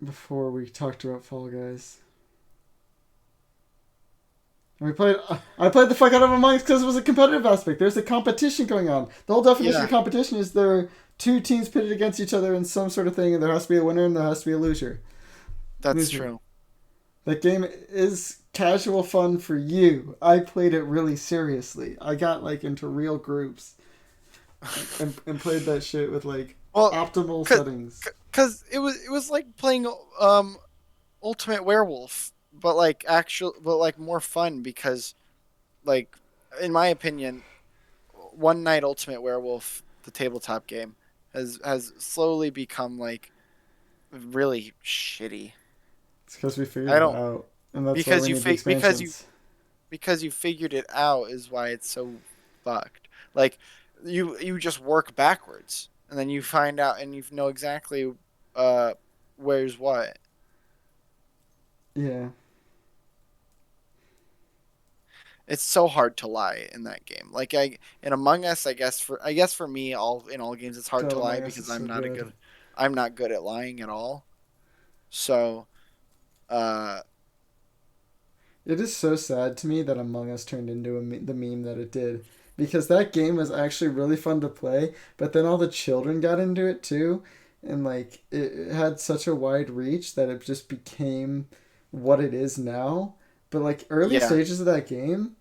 before we talked about Fall Guys? And we played. I played the fuck out of Among Us because it was a competitive aspect. There's a competition going on. The whole definition
Yeah,
of competition is there are two teams pitted against each other in some sort of thing, and there has to be a winner and there has to be a loser.
that's
Loser.
true.
That game is casual fun for you. I played it really seriously. I got like into real groups and played that shit with like
Well,
optimal
cause,
settings.
cause it was like playing Ultimate Werewolf, but like more fun because like in my opinion, One Night Ultimate Werewolf, the tabletop game, has slowly become like really shitty.
It's because we figured
I
it
don't
out, and that's why
because
we
you
need the
fi-
expansions.
because you figured it out is why it's so fucked. Like you just work backwards and then you find out and you know exactly uh where's what.
Yeah,
It's so hard to lie in that game. Like I in Among Us, I guess for me, all in all games, it's hard
God,
to lie
Among Us
because
is so good.
I'm not good at lying at all. So, uh,
It is so sad to me that Among Us turned into the meme that it did. Because that game was actually really fun to play, but then all the children got into it too. And like it had such a wide reach that it just became what it is now. But like early
yeah,
stages of that game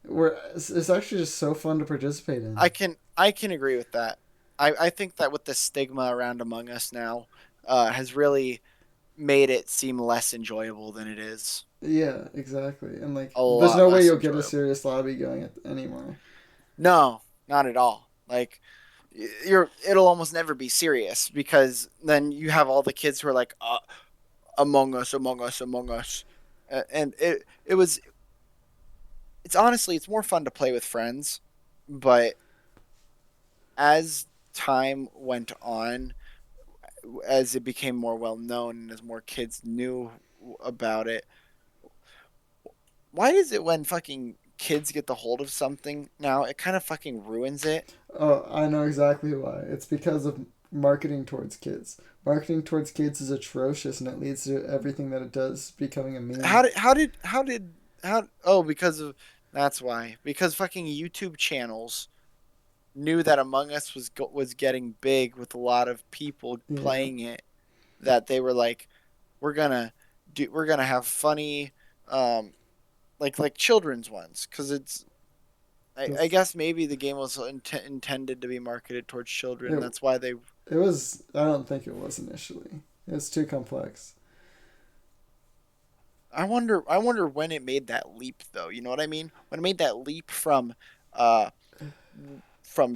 were it's actually just so fun to participate in.
I can agree with that. I think that with the stigma around Among Us now, has really made it seem less enjoyable than it is.
Yeah, exactly. And like,
A
there's
lot
no way
less
you'll get a
enjoyable.
serious lobby going anymore.
No, not at all. Like it'll almost never be serious because then you have all the kids who are like Among Us, Among Us, Among Us. And it's honestly it's more fun to play with friends, but as time went on, as it became more well known and as more kids knew about it, why is it when fucking kids get the hold of something now, it kind of fucking ruins it?
Oh, I know exactly why. It's because of marketing towards kids. Marketing towards kids is atrocious, and it leads to everything that it does becoming a meme.
How oh because of that's why because fucking YouTube channels knew that Among Us was getting big with a lot of people
Yeah,
playing it, that they were like, we're gonna we're gonna have funny um like children's ones because it's I
that's
guess maybe the game was intended to be marketed towards children.
it.
That's why they.
It was. I don't think it was initially. It's too complex.
I wonder when it made that leap though. You know what I mean? When it made that leap uh from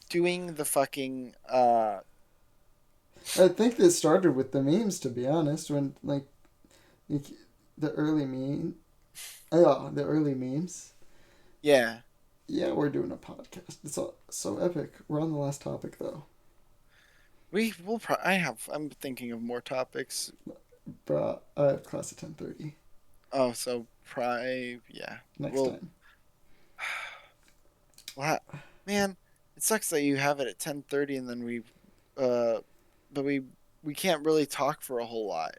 doing the fucking
I think this started with the memes, to be honest. When like, the early meme, oh, the early memes.
yeah.
Yeah, we're doing a podcast. It's all, so epic. We're on the last topic though,
We will. I'm thinking of more topics.
bro. I have class at 10:30
Oh, so probably yeah.
next
Well,
time.
wow, man, it sucks that you have it at 10:30 and then uh, but we can't really talk for a whole lot.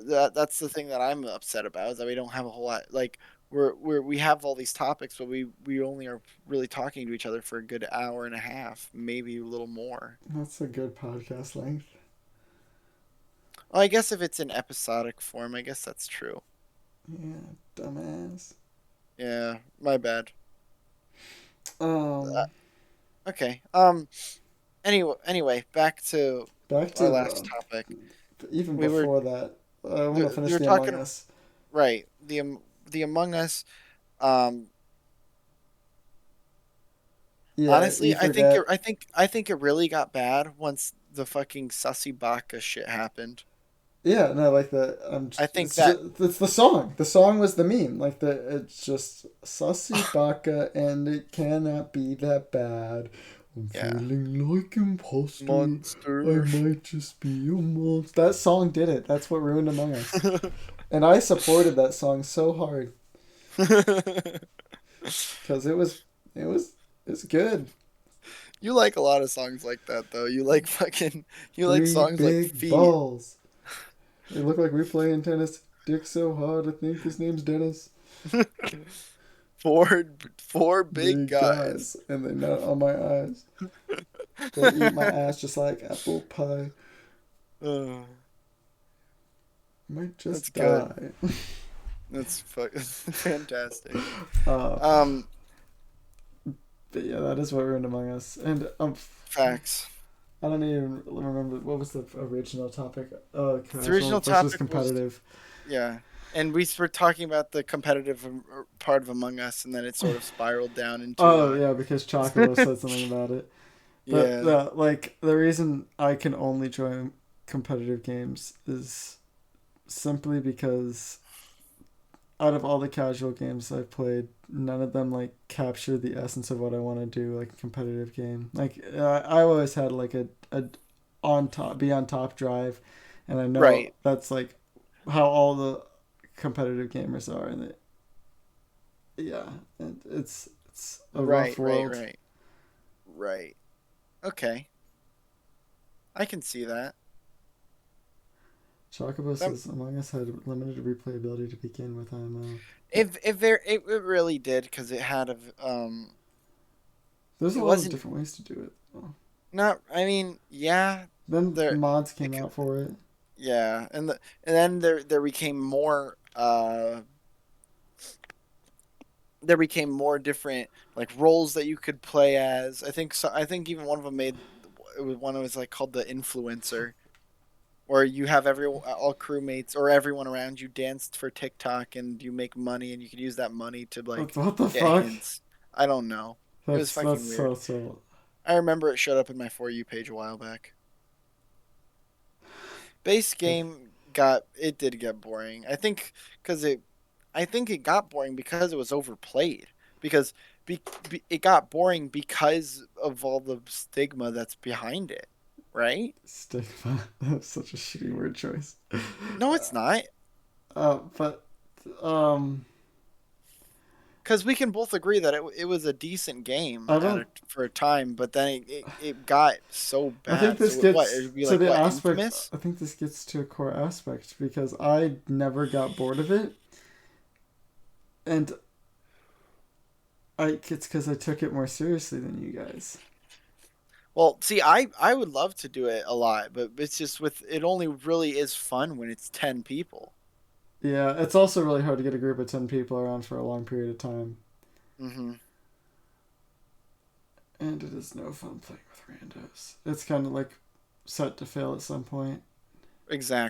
That's the thing that I'm upset about is that we don't have a whole lot. Like we have all these topics, but we only are really talking to each other for a good hour and a half, maybe a little more.
That's a good podcast length.
Well, I guess if it's in episodic form, I guess that's true.
Yeah, dumbass.
Yeah, my bad. Uh,
Um,
okay. Anyway, back to
back
our
to
last topic.
even
We were
before that. I want to
we
finish
were
the Among
talking
Us.
right the Among Us. Um,
Yeah, you
Honestly,
forget.
I think it really got bad once the fucking Sussy Baka shit happened.
Yeah, no, like the
I think
it's
that
just it's the song. The song was the meme. Like the it's just sussy baka, and it cannot be that bad. I'm
yeah,
feeling like imposter. I
monster.
might just be a monster. That song did it. That's what ruined Among Us. And I supported that song so hard because it's good.
You like a lot of songs like that though. You like fucking you like
Three
songs like
big
Feet.
balls. They look like we're playing tennis. Dick so hard, I think his name's Dennis.
Four big
Big
guys.
guys, and they nut on my eyes. They eat my ass just like apple pie.
Oh,
Might
that's
just
good.
die.
That's fantastic.
uh,
Um,
but yeah, that is what ruined Among Us. And
Facts.
I don't even remember what was the original topic. Oh,
The
casual
original
versus
topic was
competitive.
yeah, and we were talking about the competitive part of Among Us, and then it sort of spiraled down into
Oh yeah, because Chocobo said something about it. But
yeah,
like the reason I can only join competitive games is simply because out of all the casual games I've played, none of them like capture the essence of what I want to do like a competitive game. Like I always had like a on top be on top drive, and I know
right,
that's like how all the competitive gamers are, and yeah, and it's a rough
right, right,
world.
right, right. Okay, I can see that.
Chocobo
That
says Among Us had limited replayability to begin with. I'm
if there it really did because it had a
there's a
it
lot of
wasn't
different ways to do it.
not I mean yeah
Then
there
mods
it
came
could
out for it.
yeah and then there became more there became more different like roles that you could play as. I think so. I think even one of them made it was one that was like called the influencer, or you have all crewmates or everyone around you danced for TikTok and you make money and you could use that money to like
What the
get
fuck?
hints. I don't know. It was
That's
fucking weird.
so.
I remember it showed up in my For You page a while back. Base game did get boring. Because I think it got boring because it was overplayed. Because it got boring because of all the stigma that's behind it, right?
Stigma. That's such a shitty word choice.
No, it's not.
But um,
Because we can both agree that it was a decent game
I don't.
for a time, but then it got so
I think
bad.
this
So what?
gets
It'd be
to
like
the
what,
aspect.
Infamous?
I think this gets to a core aspect because I never got bored of it, and it's because I took it more seriously than you guys.
Well, see, I would love to do it a lot, but it's just with it only really is fun when it's 10 people.
Yeah, it's also really hard to get a group of 10 people around for a long period of time.
Mm-hmm.
And it is no fun playing with randos. It's kind of like set to fail at some point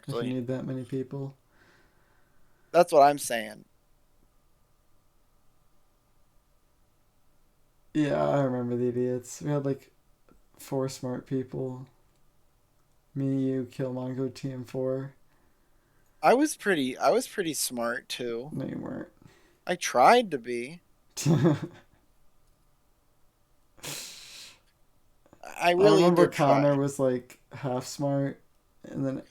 if you
Exactly.
need that many people.
That's what I'm saying.
Yeah, I remember the idiots. We had like 4 smart people. Me, you, Killmonger, TM4.
I was pretty smart too.
No, you weren't.
I tried to be. I
I
really
remember
did try.
Connor was like half smart, and then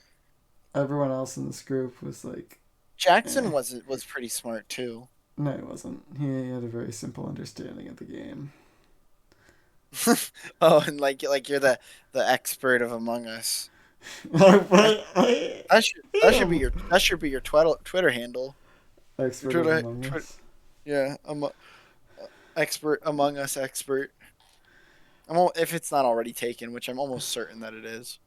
everyone else in this group was like,
Jackson
eh.
was pretty smart too.
No, he wasn't. He had a very simple understanding of the game.
Oh, and like you're the expert of Among Us.
I
That should be
am
your Twitter handle. Your
expert of
Twitter,
Among Us.
yeah, expert Among Us expert. If it's not already taken, which I'm almost certain that it is.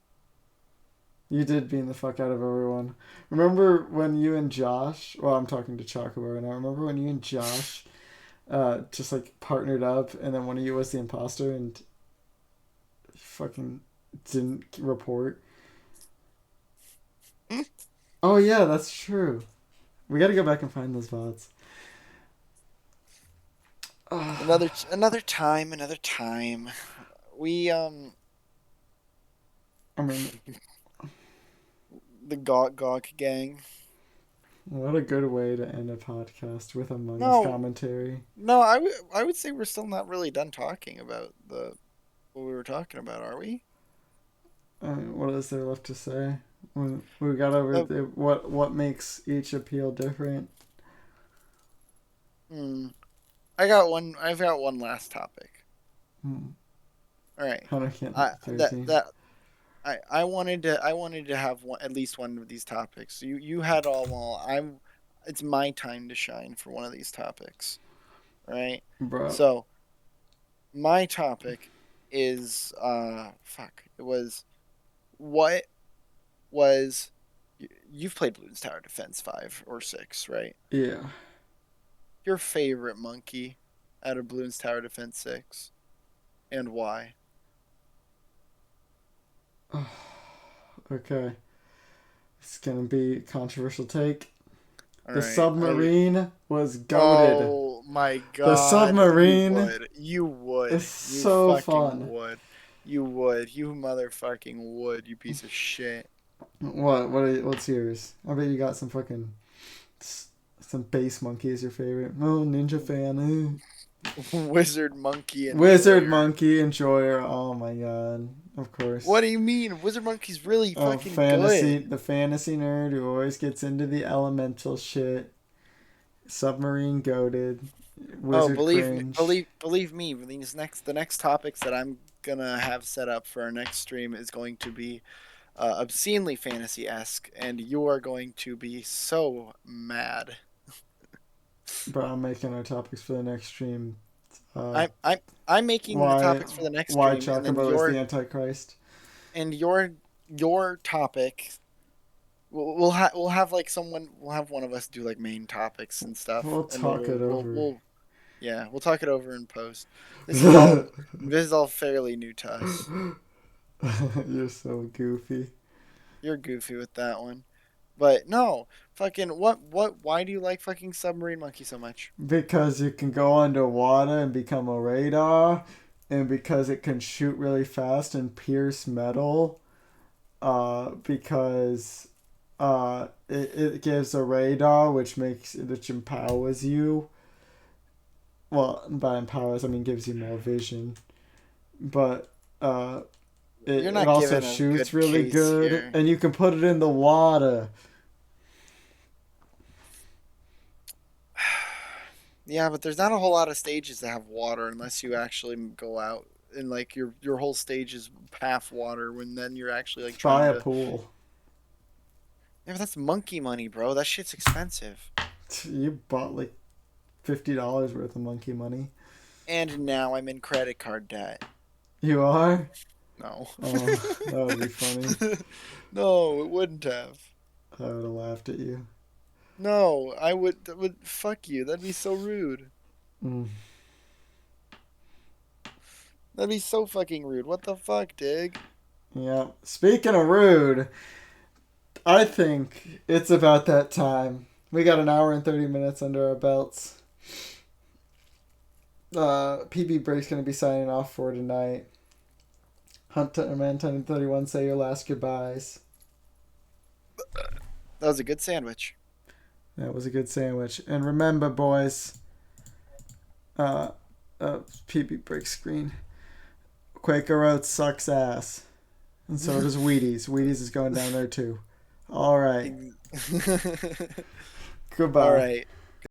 You did bean the fuck out of everyone. Remember when you and Josh? Well, I'm talking to Chocobo right now. Remember when you and Josh, just like partnered up, and then one of you was the imposter and fucking didn't report? Oh yeah, that's true. We got to go back and find those VODs.
Another time, another time. We
I mean,
the Gawk gang.
what a good way to end a podcast with Among Us
No,
commentary.
no, I would say we're still not really done talking about the what we were talking about, are we?
I mean, what is there left to say? We got over
Uh,
what makes each appeal different.
hmm. I got one. I've got one last topic.
Hmm.
All right.
Hunter can't
I
hit
that
13.
that I wanted to have at least one of these topics. You had all. It's my time to shine for one of these topics. All right.
Bro.
So my topic is fuck. It was what was you've played Bloons Tower Defense 5 or 6, right?
Yeah.
Your favorite monkey out of Bloons Tower Defense 6 and why?
Okay. It's gonna be a controversial take.
All
The
right.
submarine was goaded.
Oh my god.
The submarine
You would.
is
You
so
fucking
fun.
would. You would. You motherfucking would, you piece of shit.
What's yours? I bet you got some fucking some base monkey is your favorite. Oh, ninja fan.
Wizard monkey and
Wizard
warrior.
monkey enjoyer. Oh my god. Of course.
What do you mean? Wizard monkey's really fucking
fantasy
good.
the fantasy nerd who always gets into the elemental shit. Submarine goaded.
Oh,
Wizard cringe.
believe me. The next topics that I'm gonna have set up for our next stream is going to be obscenely fantasy-esque, and you are going to be so mad.
But I'm making our topics for the next stream.
I'm making the
Why
topics for the next
why
stream, and then
Chocobo is the Antichrist?
your topic. We'll have like we'll have one of us do like main topics and stuff,
We'll
and
talk it over.
we'll talk it over in post. This is all fairly new to us.
You're so goofy.
You're goofy with that one. But no, fucking what? Why do you like fucking submarine monkey so much?
Because you can go underwater and become a radar, and because it can shoot really fast and pierce metal. Because it gives a radar which empowers you. Well, by empowers I mean gives you more vision. But
You're
it
not
also
giving a
shoots
good
really
case
good,
here.
and you can put it in the water.
Yeah, but there's not a whole lot of stages that have water unless you actually go out and like your whole stage is half water when then you're actually like
Buy
trying
a
to.
pool.
Yeah, but that's monkey money, bro. That shit's expensive.
You bought like $50 worth of monkey money.
And now I'm in credit card debt.
You are?
No.
Oh, that would be funny.
No, it wouldn't have.
I would have laughed at you.
No, I would. That would fuck you. That'd be so rude.
Mm.
That'd be so fucking rude. What the fuck, Dig?
Yeah. Speaking of rude, I think it's about that time. We got an hour and 30 minutes under our belts. PB Break's going to be signing off for tonight. Hunter Man 1031, say your last goodbyes.
That was a good sandwich.
That was a good sandwich. And remember, boys, PB Break screen. Quaker Oats sucks ass. And so does Wheaties. Wheaties is going down there too. All right.
All
Goodbye.
right.